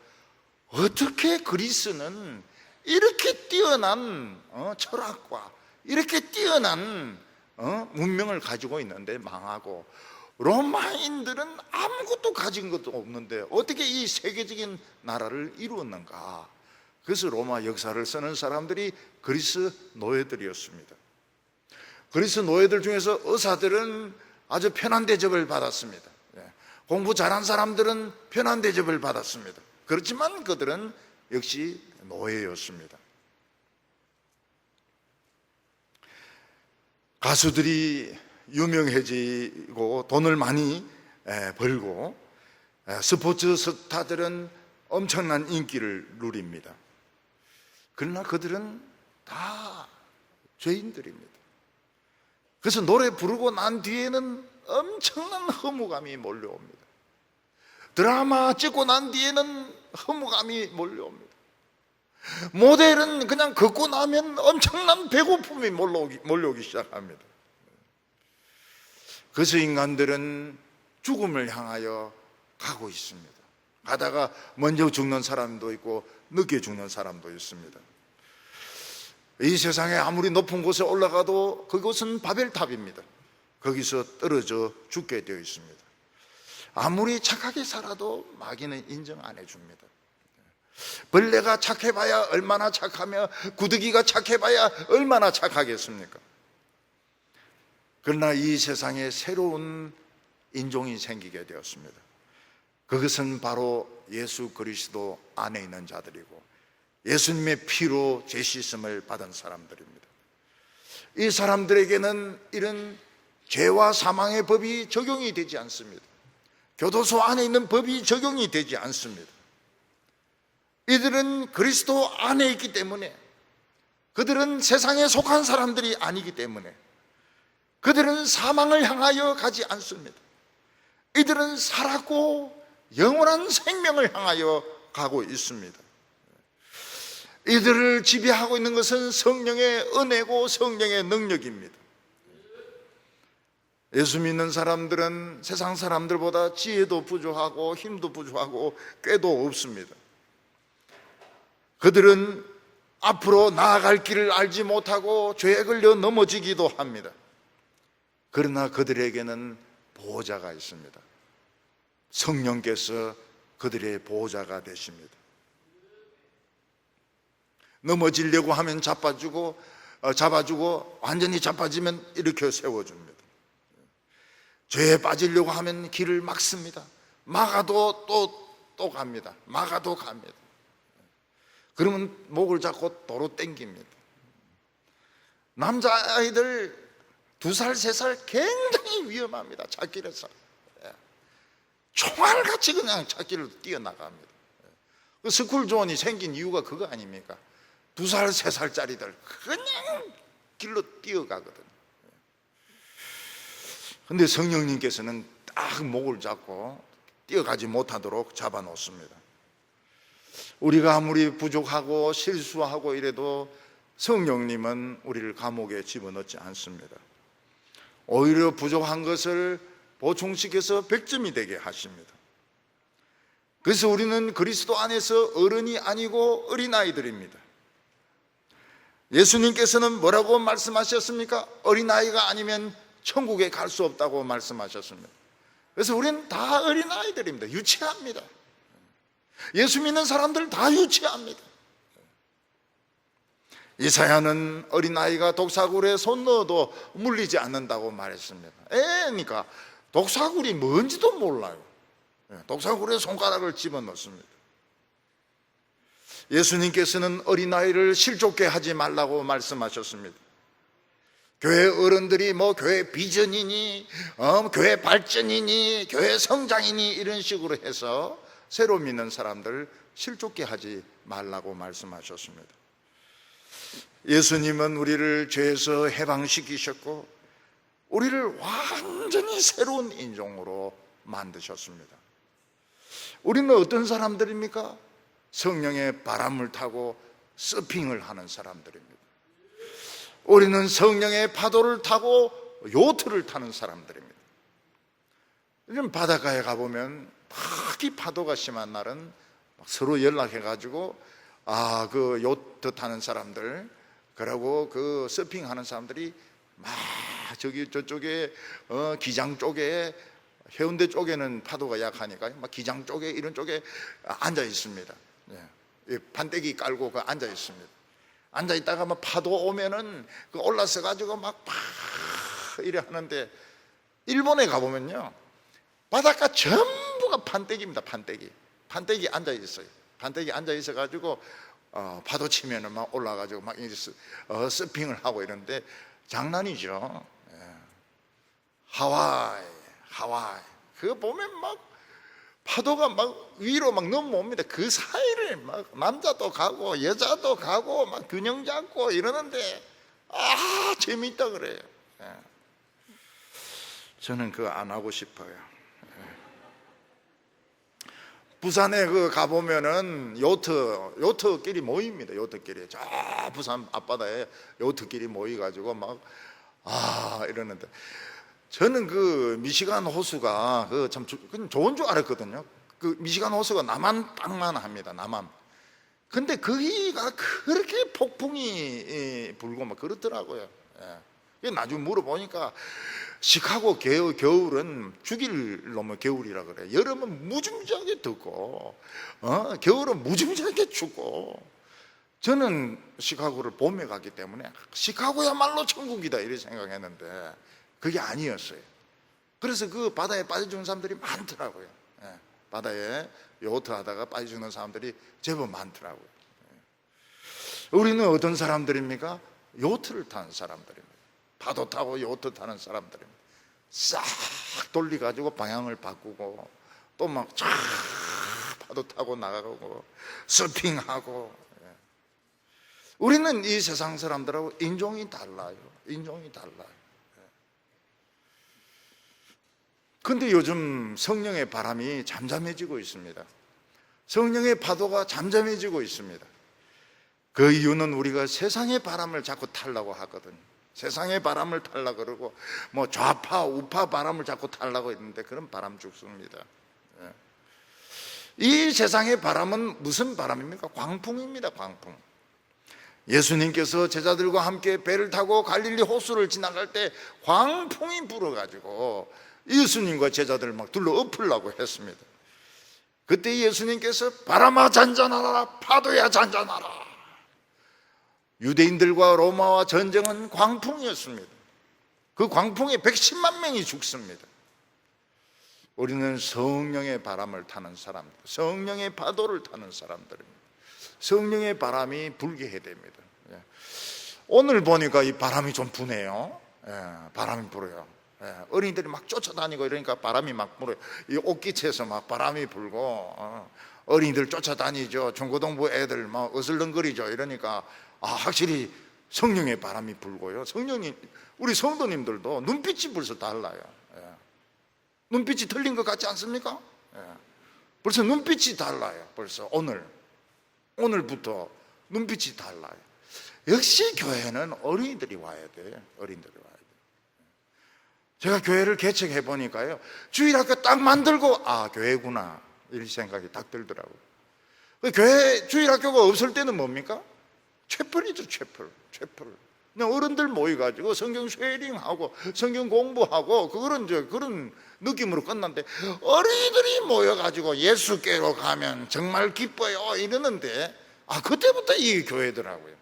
어떻게 그리스는 이렇게 뛰어난 철학과 이렇게 뛰어난 문명을 가지고 있는데 망하고, 로마인들은 아무것도 가진 것도 없는데 어떻게 이 세계적인 나라를 이루었는가. 그래서 로마 역사를 쓰는 사람들이 그리스 노예들이었습니다. 그리스 노예들 중에서 의사들은 아주 편한 대접을 받았습니다. 공부 잘한 사람들은 편한 대접을 받았습니다. 그렇지만 그들은 역시 노예였습니다. 가수들이 유명해지고 돈을 많이 벌고 스포츠 스타들은 엄청난 인기를 누립니다. 그러나 그들은 다 죄인들입니다. 그래서 노래 부르고 난 뒤에는 엄청난 허무감이 몰려옵니다. 드라마 찍고 난 뒤에는 허무감이 몰려옵니다. 모델은 그냥 걷고 나면 엄청난 배고픔이 몰려오기 시작합니다. 그래서 인간들은 죽음을 향하여 가고 있습니다. 가다가 먼저 죽는 사람도 있고 늦게 죽는 사람도 있습니다. 이 세상에 아무리 높은 곳에 올라가도 그곳은 바벨탑입니다. 거기서 떨어져 죽게 되어 있습니다. 아무리 착하게 살아도 마귀는 인정 안 해줍니다. 벌레가 착해봐야 얼마나 착하며 구더기가 착해봐야 얼마나 착하겠습니까? 그러나 이 세상에 새로운 인종이 생기게 되었습니다. 그것은 바로 예수 그리스도 안에 있는 자들이고 예수님의 피로 죄 씻음을 받은 사람들입니다. 이 사람들에게는 이런 죄와 사망의 법이 적용이 되지 않습니다. 교도소 안에 있는 법이 적용이 되지 않습니다. 이들은 그리스도 안에 있기 때문에, 그들은 세상에 속한 사람들이 아니기 때문에 그들은 사망을 향하여 가지 않습니다. 이들은 살았고 영원한 생명을 향하여 가고 있습니다. 이들을 지배하고 있는 것은 성령의 은혜고 성령의 능력입니다. 예수 믿는 사람들은 세상 사람들보다 지혜도 부족하고 힘도 부족하고 꾀도 없습니다. 그들은 앞으로 나아갈 길을 알지 못하고 죄에 걸려 넘어지기도 합니다. 그러나 그들에게는 보호자가 있습니다. 성령께서 그들의 보호자가 되십니다. 넘어지려고 하면 잡아주고 완전히 자빠지면 일으켜 세워줍니다. 죄에 빠지려고 하면 길을 막습니다. 막아도 또 갑니다. 막아도 갑니다. 그러면 목을 잡고 도로 땡깁니다. 남자아이들 2살, 3살 굉장히 위험합니다. 찾길에서 총알같이 그냥 찾길로 뛰어나갑니다. 그 스쿨존이 생긴 이유가 그거 아닙니까? 2살, 3살짜리들 그냥 길로 뛰어가거든요. 근데 성령님께서는 딱 목을 잡고 뛰어가지 못하도록 잡아놓습니다. 우리가 아무리 부족하고 실수하고 이래도 성령님은 우리를 감옥에 집어넣지 않습니다. 오히려 부족한 것을 보충시켜서 100점이 되게 하십니다. 그래서 우리는 그리스도 안에서 어른이 아니고 어린아이들입니다. 예수님께서는 뭐라고 말씀하셨습니까? 어린아이가 아니면 천국에 갈 수 없다고 말씀하셨습니다. 그래서 우리는 다 어린아이들입니다. 유치합니다. 예수 믿는 사람들 다 유치합니다. 이사야는 어린아이가 독사굴에 손 넣어도 물리지 않는다고 말했습니다. 애니까 독사굴이 뭔지도 몰라요. 독사굴에 손가락을 집어넣습니다. 예수님께서는 어린아이를 실족게 하지 말라고 말씀하셨습니다. 교회 어른들이 교회 비전이니 교회 발전이니 교회 성장이니 이런 식으로 해서 새로 믿는 사람들 실족게 하지 말라고 말씀하셨습니다. 예수님은 우리를 죄에서 해방시키셨고 우리를 완전히 새로운 인종으로 만드셨습니다. 우리는 어떤 사람들입니까? 성령의 바람을 타고 서핑을 하는 사람들입니다. 우리는 성령의 파도를 타고 요트를 타는 사람들입니다. 요즘 바닷가에 가보면 이 파도가 심한 날은 서로 연락해가지고 그 요트 타는 사람들 그리고 그 서핑하는 사람들이 막 저쪽에 기장 쪽에 해운대 쪽에는 파도가 약하니까 막 기장 쪽에 이런 쪽에 앉아 있습니다. 판때기 깔고 앉아 있습니다. 앉아 있다가 막 파도 오면은 올라서 가지고 막 이래 하는데 일본에 가보면요 바닷가 전부가 판때기입니다. 판때기 앉아 있어요. 판때기 앉아 있어 가지고 파도 치면은 막 올라가지고 막 서핑을 하고 이러는데 장난이죠. 하와이 그거 보면 막 파도가 막 위로 막 넘어옵니다. 그 사이를 막 남자도 가고 여자도 가고 막 균형 잡고 이러는데 재밌다 그래요. 저는 그거 안 하고 싶어요. 부산에 가보면은 요트끼리 모입니다. 요트끼리 저 부산 앞바다에 요트끼리 모이가지고 막 이러는데 저는 미시간 호수가 참 좋은 줄 알았거든요. 미시간 호수가 남한 땅만 합니다. 남한. 근데 거기가 그렇게 폭풍이 불고 막 그렇더라고요. 나중에 물어보니까 시카고 겨울은 죽일 놈의 겨울이라 그래. 여름은 무지무지하게 덥고 겨울은 무지무지하게 춥고 저는 시카고를 봄에 갔기 때문에 시카고야말로 천국이다 이렇게 생각했는데 그게 아니었어요. 그래서 바다에 빠져 죽는 사람들이 많더라고요. 바다에 요트 하다가 빠져 죽는 사람들이 제법 많더라고요. 우리는 어떤 사람들입니까? 요트를 타는 사람들입니다. 파도 타고 요트 타는 사람들입니다. 싹 돌려가지고 방향을 바꾸고 또 막 쫙 파도 타고 나가고 서핑하고. 우리는 이 세상 사람들하고 인종이 달라요. 근데 요즘 성령의 바람이 잠잠해지고 있습니다. 성령의 파도가 잠잠해지고 있습니다. 그 이유는 우리가 세상의 바람을 자꾸 타려고 하거든요. 세상의 바람을 타려고 그러고 뭐 좌파 우파 바람을 자꾸 타려고 했는데 그런 바람 죽습니다. 이 세상의 바람은 무슨 바람입니까? 광풍입니다. 광풍. 예수님께서 제자들과 함께 배를 타고 갈릴리 호수를 지나갈 때 광풍이 불어가지고 예수님과 제자들을 막 둘러 엎으려고 했습니다. 그때 예수님께서 바람아 잔잔하라, 파도야 잔잔하라. 유대인들과 로마와 전쟁은 광풍이었습니다. 그 광풍에 110만 명이 죽습니다. 우리는 성령의 바람을 타는 사람들, 성령의 파도를 타는 사람들입니다. 성령의 바람이 불게 해야 됩니다. 오늘 보니까 이 바람이 좀 부네요. 바람이 불어요. 어린이들이 막 쫓아다니고 이러니까 바람이 막 불어요. 이 옷깃에서 막 바람이 불고 어린이들 쫓아다니죠. 중고등부 애들 막 어슬렁거리죠. 이러니까 확실히 성령의 바람이 불고요. 성령님, 우리 성도님들도 눈빛이 벌써 달라요. 눈빛이 틀린 것 같지 않습니까? 벌써 눈빛이 달라요. 벌써 오늘부터 눈빛이 달라요. 역시 교회는 어린이들이 와야 돼요. 어린이들이 와야 돼요. 제가 교회를 개척해 보니까요, 주일학교 딱 만들고 교회구나 이런 생각이 딱 들더라고요. 교회 주일학교가 없을 때는 뭡니까? 채플이죠. 채플. 그냥 어른들 모여가지고 성경 쉐어링하고 성경 공부하고 그런 느낌으로 끝났는데, 어린이들이 모여가지고 예수께로 가면 정말 기뻐요 이러는데 그때부터 이 교회더라고요.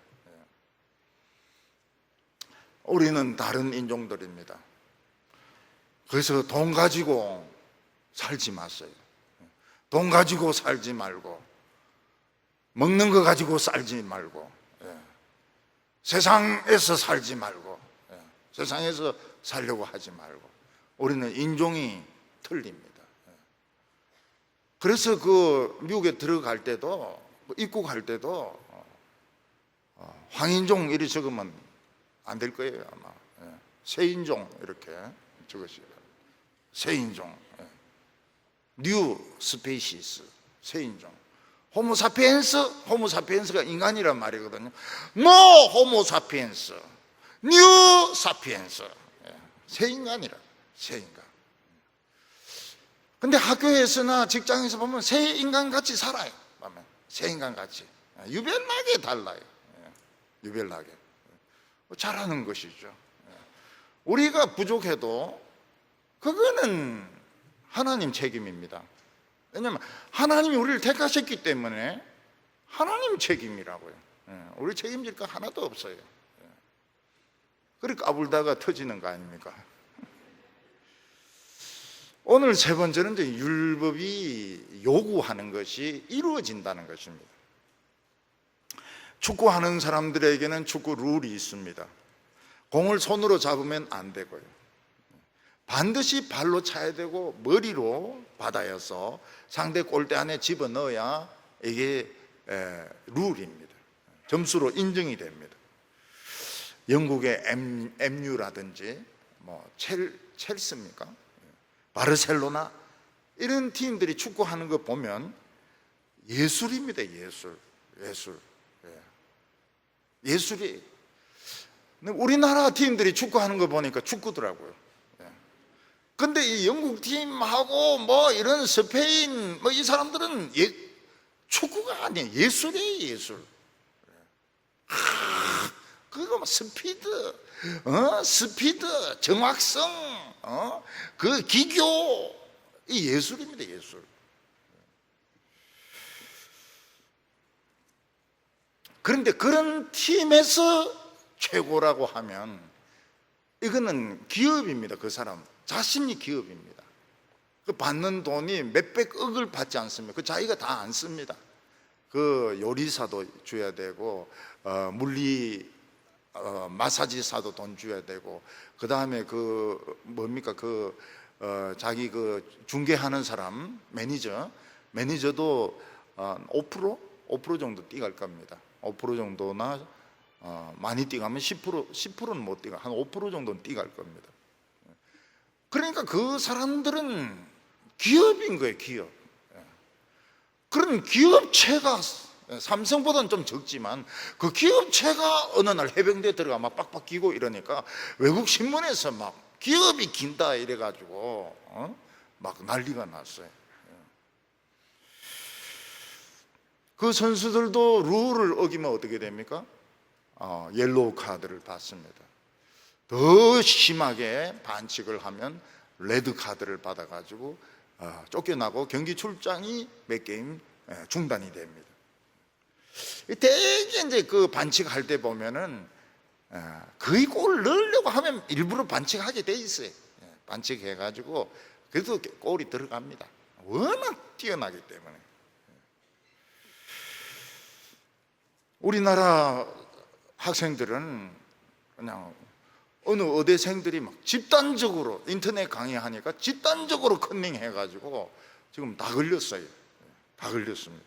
우리는 다른 인종들입니다. 그래서 돈 가지고 살지 마세요. 돈 가지고 살지 말고, 먹는 거 가지고 살지 말고, 세상에서 살지 말고, 세상에서 살려고 하지 말고. 우리는 인종이 틀립니다. 그래서 미국에 들어갈 때도, 입국할 때도 황인종 이리 적으면 안 될 거예요 아마. 새인종 이렇게 적으시고, 새인종, 뉴 스페시스, 새인종. 호모사피엔스가 인간이란 말이거든요. 노 호모사피엔스, 뉴 사피엔스. 새 인간이라, 새 인간. 근데 학교에서나 직장에서 보면 새 인간 같이 살아요. 새 인간 같이 유별나게 달라요. 유별나게 잘하는 것이죠. 우리가 부족해도 그거는 하나님 책임입니다. 왜냐하면 하나님이 우리를 택하셨기 때문에 하나님 책임이라고요. 우리 책임질 거 하나도 없어요. 그렇게 까불다가 터지는 거 아닙니까? 오늘 세 번째는 이제 율법이 요구하는 것이 이루어진다는 것입니다. 축구하는 사람들에게는 축구 룰이 있습니다. 공을 손으로 잡으면 안 되고요, 반드시 발로 차야 되고 머리로 받아서 상대 골대 안에 집어넣어야 이게 룰입니다. 점수로 인정이 됩니다. 영국의 MU라든지 첼시입니까? 바르셀로나 이런 팀들이 축구하는 거 보면 예술입니다. 예술이. 우리나라 팀들이 축구하는 거 보니까 축구더라고요. 근데 이 영국 팀하고 이런 스페인 이 사람들은 축구가 아니에요. 예술이에요, 예술. 그거 스피드, 정확성, 그 기교, 이 예술입니다, 예술. 그런데 그런 팀에서 최고라고 하면 이거는 기업입니다. 그 사람 자신이 기업입니다. 그 받는 돈이 몇백억을 받지 않습니까? 그 자기가 다 안 씁니다. 그 요리사도 줘야 되고, 마사지사도 돈 줘야 되고, 그 다음에 자기 중개하는 사람, 매니저도 5% 정도 띠갈 겁니다. 5% 정도나 많이 띠가면 10%는 못 띠가, 한 5% 정도는 띠갈 겁니다. 그러니까 그 사람들은 기업인 거예요, 기업. 그런 기업체가 삼성보다는 좀 적지만 그 기업체가 어느 날 해병대에 들어가 막 빡빡 끼고 이러니까 외국 신문에서 막 기업이 긴다 이래가지고 막 난리가 났어요. 그 선수들도 룰을 어기면 어떻게 됩니까? 옐로우 카드를 받습니다. 더 심하게 반칙을 하면 레드 카드를 받아가지고 쫓겨나고 경기 출장이 몇 게임 중단이 됩니다. 되게 이제 그 반칙할 때 보면은 거의 골 넣으려고 하면 일부러 반칙하게 돼 있어요. 반칙해가지고 그래도 골이 들어갑니다. 워낙 뛰어나기 때문에. 우리나라 학생들은 그냥 어느 의대생들이 막 집단적으로 인터넷 강의하니까 집단적으로 컨닝 해가지고 지금 다 걸렸어요. 다 걸렸습니다.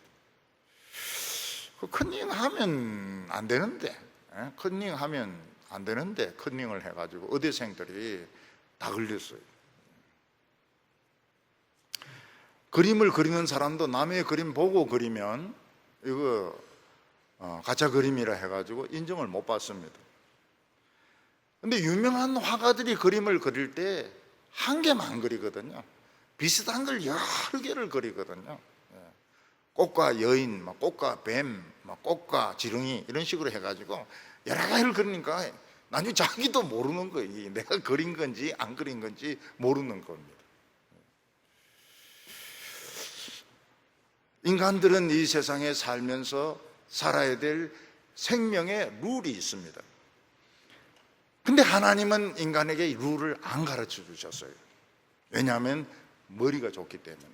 그 컨닝하면 안 되는데, 컨닝하면 안 되는데 컨닝을 해가지고 의대생들이 다 걸렸어요. 그림을 그리는 사람도 남의 그림 보고 그리면 이거 가짜 그림이라 해가지고 인정을 못 받습니다. 근데 유명한 화가들이 그림을 그릴 때 한 개만 그리거든요. 비슷한 걸 여러 개를 그리거든요. 꽃과 여인, 꽃과 뱀, 꽃과 지렁이 이런 식으로 해가지고 여러 가지를 그리니까 나중에 자기도 모르는 거예요. 내가 그린 건지 안 그린 건지 모르는 겁니다. 인간들은 이 세상에 살면서 살아야 될 생명의 룰이 있습니다. 근데 하나님은 인간에게 룰을 안 가르쳐 주셨어요. 왜냐하면 머리가 좋기 때문에.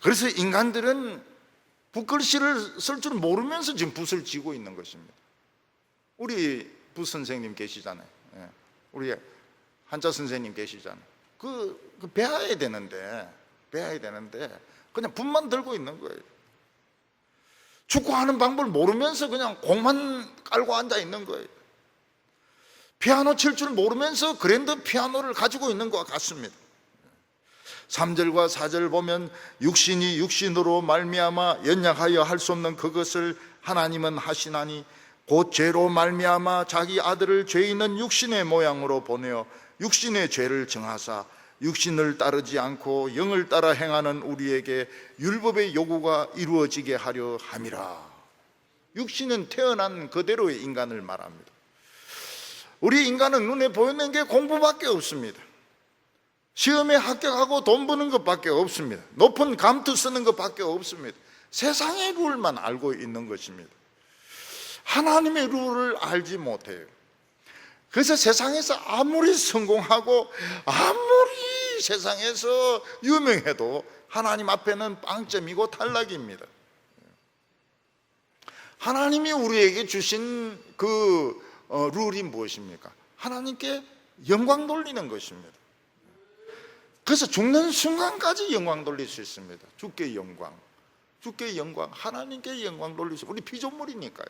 그래서 인간들은 붓글씨를 쓸 줄 모르면서 지금 붓을 쥐고 있는 것입니다. 우리 붓 선생님 계시잖아요. 우리 한자 선생님 계시잖아요. 그 배워야 되는데 그냥 붓만 들고 있는 거예요. 축구하는 방법을 모르면서 그냥 공만 깔고 앉아 있는 거예요. 피아노 칠 줄 모르면서 그랜드 피아노를 가지고 있는 것 같습니다. 3절과 4절 보면 육신이 육신으로 말미암아 연약하여 할 수 없는 그것을 하나님은 하시나니 곧 죄로 말미암아 자기 아들을 죄 있는 육신의 모양으로 보내어 육신의 죄를 정하사 육신을 따르지 않고 영을 따라 행하는 우리에게 율법의 요구가 이루어지게 하려 함이라. 육신은 태어난 그대로의 인간을 말합니다. 우리 인간은 눈에 보이는 게 공부밖에 없습니다. 시험에 합격하고 돈 버는 것밖에 없습니다. 높은 감투 쓰는 것밖에 없습니다. 세상의 룰만 알고 있는 것입니다. 하나님의 룰을 알지 못해요. 그래서 세상에서 아무리 성공하고 아무리 세상에서 유명해도 하나님 앞에는 빵점이고 탈락입니다. 하나님이 우리에게 주신 그 룰이 무엇입니까? 하나님께 영광 돌리는 것입니다. 그래서 죽는 순간까지 영광 돌릴 수 있습니다. 주께 영광, 하나님께 영광 돌릴 수. 우리 피조물이니까요.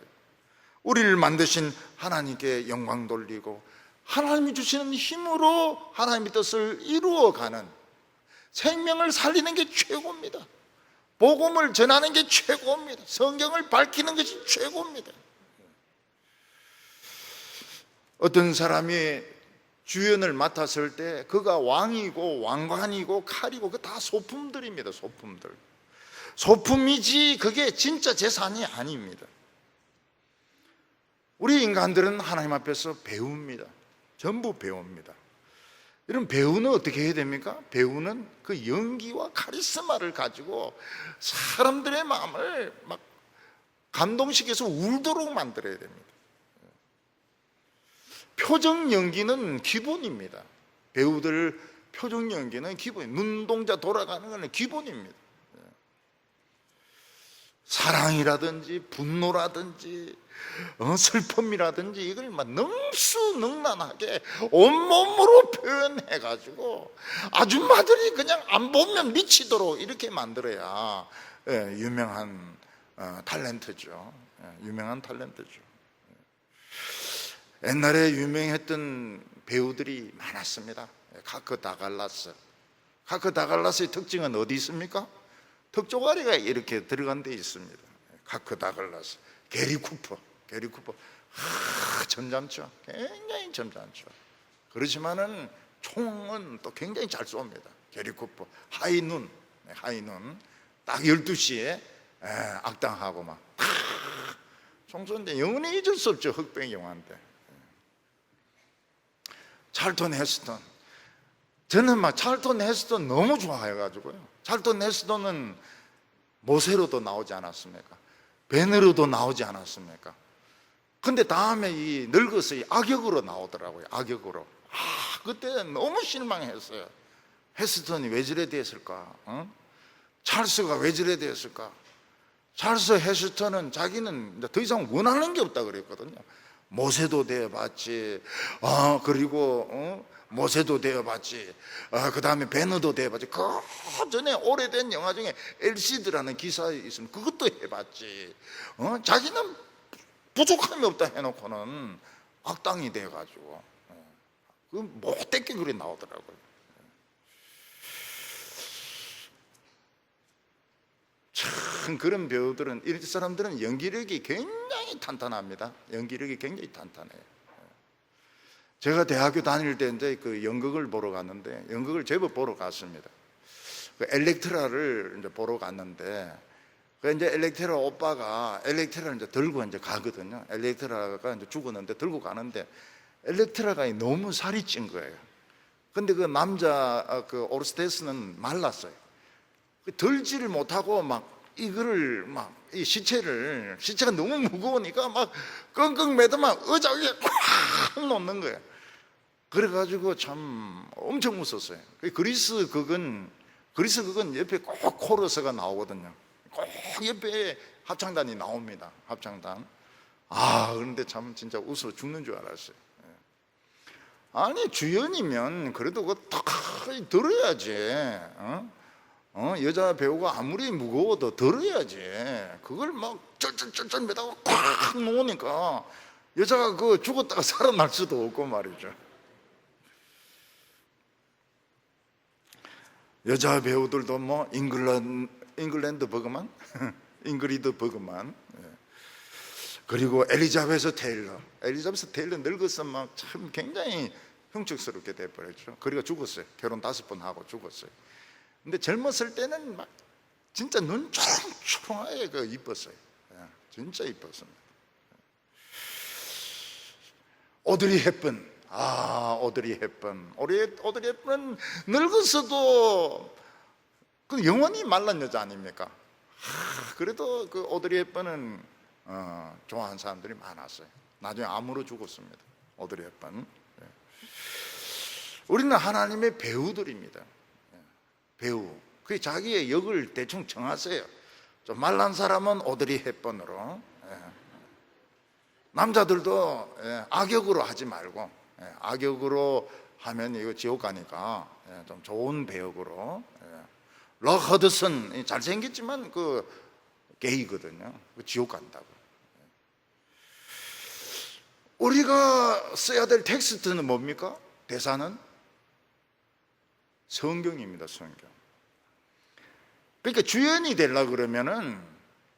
우리를 만드신 하나님께 영광 돌리고 하나님이 주시는 힘으로 하나님의 뜻을 이루어가는, 생명을 살리는 게 최고입니다. 복음을 전하는 게 최고입니다. 성경을 밝히는 것이 최고입니다. 어떤 사람이 주연을 맡았을 때 그가 왕이고 왕관이고 칼이고 그 다 소품들입니다. 소품이지 그게 진짜 재산이 아닙니다. 우리 인간들은 하나님 앞에서 배웁니다. 전부 배웁니다. 이런 배우는 어떻게 해야 됩니까? 배우는 그 연기와 카리스마를 가지고 사람들의 마음을 막 감동시켜서 울도록 만들어야 됩니다. 표정 연기는 기본입니다. 배우들 표정 연기는 기본, 눈동자 돌아가는 것은 기본입니다. 사랑이라든지 분노라든지 슬픔이라든지 이걸 막 능수능란하게 온몸으로 표현해가지고 아줌마들이 그냥 안 보면 미치도록 이렇게 만들어야 유명한 탤런트죠. 유명한 탤런트죠. 옛날에 유명했던 배우들이 많았습니다. 카크 다갈라스의 특징은 어디 있습니까? 턱조가리가 이렇게 들어간 데 있습니다. 카크 다글라스, 게리 쿠퍼. 점잖죠. 굉장히 점잖죠. 그렇지만은 총은 또 굉장히 잘 쏩니다. 게리 쿠퍼, 하이눈 딱 12시에 악당하고 막 총 쏘는데 영원히 잊을 수 없죠. 흑백 영화인데. 찰턴 헤스턴, 저는 막 찰턴 헤스턴 너무 좋아해가지고요. 찰턴 헤스턴은 모세로도 나오지 않았습니까? 벤으로도 나오지 않았습니까? 근데 다음에 이 늙어서 이 악역으로 나오더라고요. 악역으로. 그때 너무 실망했어요. 헤스턴이 왜 저래 됐을까? 찰스가 왜 저래 됐을까? 찰스 헤스턴은 자기는 더 이상 원하는 게 없다 그랬거든요. 모세도 되어봤지, 그리고 모세도 되어봤지, 그 다음에 베너도 되어봤지. 그 전에 오래된 영화 중에 엘시드라는 기사 있으면 그것도 해봤지. 자기는 부족함이 없다 해놓고는 악당이 돼가지고 그 못되게 그리 나오더라고요. 참 그런 배우들은, 이 사람들은 연기력이 굉장히 탄탄합니다. 연기력이 굉장히 탄탄해요. 제가 대학교 다닐 때 이제 그 연극을 보러 갔는데, 연극을 제법 보러 갔습니다. 그 엘렉트라를 이제 보러 갔는데, 그 이제 엘렉트라 오빠가 엘렉트라를 이제 들고 이제 가거든요. 엘렉트라가 이제 죽었는데 들고 가는데, 엘렉트라가 너무 살이 찐 거예요. 근데 그 남자 그 오르스테스는 말랐어요. 들지를 못하고 막 이거를 막 이 시체가 너무 무거우니까 막 끙끙 매더만 의자 위에 꽉 놓는 거예요. 그래가지고 참 엄청 웃었어요. 그리스 극은 옆에 꼭 코러스가 나오거든요. 꼭 옆에 합창단이 나옵니다. 합창단. 그런데 참 진짜 웃어 죽는 줄 알았어요. 아니 주연이면 그래도 그거 딱 들어야지. 여자 배우가 아무리 무거워도 들어야지. 그걸 막 쩔쩔쩔쩔 매다가 꽉 놓으니까 여자가 그 죽었다가 살아날 수도 없고 말이죠. 여자 배우들도 뭐 잉글랜드 버그만 잉그리드 버그만, 그리고 엘리자베스 테일러 늙어서 막 참 굉장히 흉측스럽게 돼버렸죠. 그리고 죽었어요. 결혼 5번 하고 죽었어요. 근데 젊었을 때는 막 진짜 눈 초롱초롱하게 이뻤어요. 진짜 이뻤습니다. 오드리 헵번. 오드리 헵번은 늙었어도 그 영원히 말란 여자 아닙니까? 그래도 그 오드리 헵번은 좋아하는 사람들이 많았어요. 나중에 암으로 죽었습니다. 오드리 헵번. 우리는 하나님의 배우들입니다. 배우. 그 자기의 역을 대충 정하세요. 좀 말란 사람은 오드리 헵번으로. 남자들도 악역으로 하지 말고, 악역으로 하면 이거 지옥 가니까 좀 좋은 배역으로. 럭 허드슨 잘생겼지만 그 게이거든요. 지옥 간다고. 우리가 써야 될 텍스트는 뭡니까? 대사는 성경입니다. 성경. 그러니까 주연이 되려고 그러면은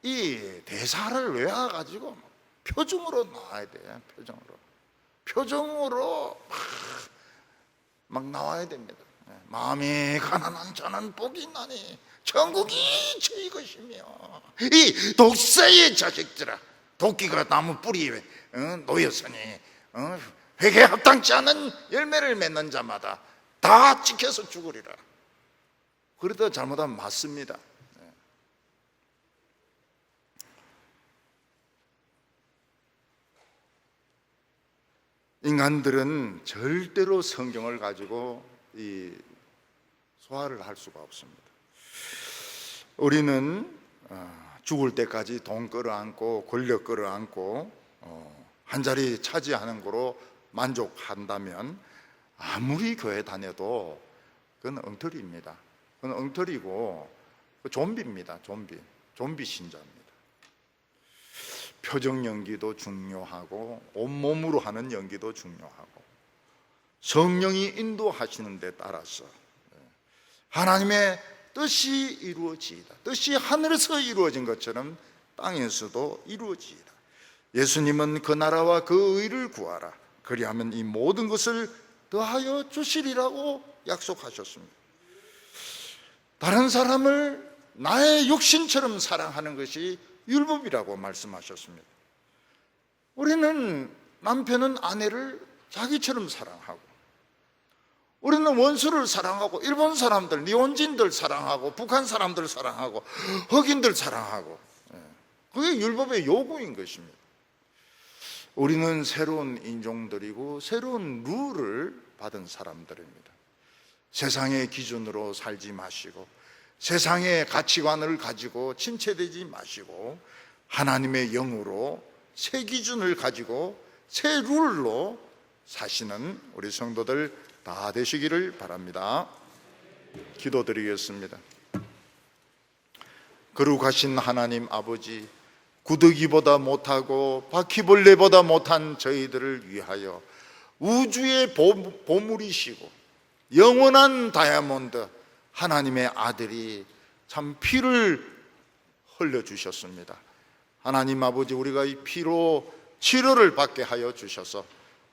이 대사를 외워가지고 표정으로 나와야 돼요. 표정으로 막 나와야 됩니다. 마음이 가난한 자는 복이 나니 천국이 저희 것이며, 이 독사의 자식들아, 도끼가 나무 뿌리에 놓였으니 회개에 합당치 않은 열매를 맺는 자마다 다 찍혀서 죽으리라. 그러다 잘못하면 맞습니다. 인간들은 절대로 성경을 가지고 이 소화를 할 수가 없습니다. 우리는 죽을 때까지 돈 끌어안고 권력 끌어안고 한 자리 차지하는 거로 만족한다면 아무리 교회 다녀도 그건 엉터리입니다. 그건 엉터리고 좀비입니다. 좀비 신자입니다. 표정 연기도 중요하고 온몸으로 하는 연기도 중요하고 성령이 인도하시는 데 따라서 하나님의 뜻이 이루어지이다. 뜻이 하늘에서 이루어진 것처럼 땅에서도 이루어지이다. 예수님은 그 나라와 그 의를 구하라. 그리하면 이 모든 것을 더하여 주시리라고 약속하셨습니다. 다른 사람을 나의 육신처럼 사랑하는 것이 율법이라고 말씀하셨습니다. 우리는 남편은 아내를 자기처럼 사랑하고, 우리는 원수를 사랑하고, 일본 사람들, 니혼진들 사랑하고, 북한 사람들 사랑하고, 흑인들 사랑하고, 그게 율법의 요구인 것입니다. 우리는 새로운 인종들이고 새로운 룰을 받은 사람들입니다. 세상의 기준으로 살지 마시고, 세상의 가치관을 가지고 침체되지 마시고, 하나님의 영으로 새 기준을 가지고 새 룰로 사시는 우리 성도들 다 되시기를 바랍니다. 기도드리겠습니다. 거룩하신 하나님 아버지, 구더기보다 못하고 바퀴벌레보다 못한 저희들을 위하여 우주의 보물이시고 영원한 다이아몬드 하나님의 아들이 참 피를 흘려주셨습니다. 하나님 아버지, 우리가 이 피로 치료를 받게 하여 주셔서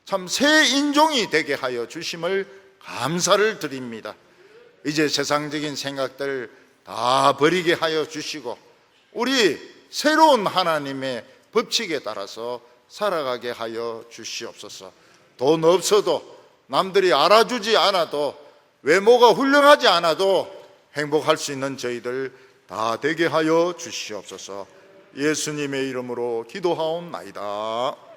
참 새 인종이 되게 하여 주심을 감사를 드립니다. 이제 세상적인 생각들 다 버리게 하여 주시고 우리 새로운 하나님의 법칙에 따라서 살아가게 하여 주시옵소서. 돈 없어도, 남들이 알아주지 않아도, 외모가 훌륭하지 않아도 행복할 수 있는 저희들 다 되게 하여 주시옵소서. 예수님의 이름으로 기도하옵나이다.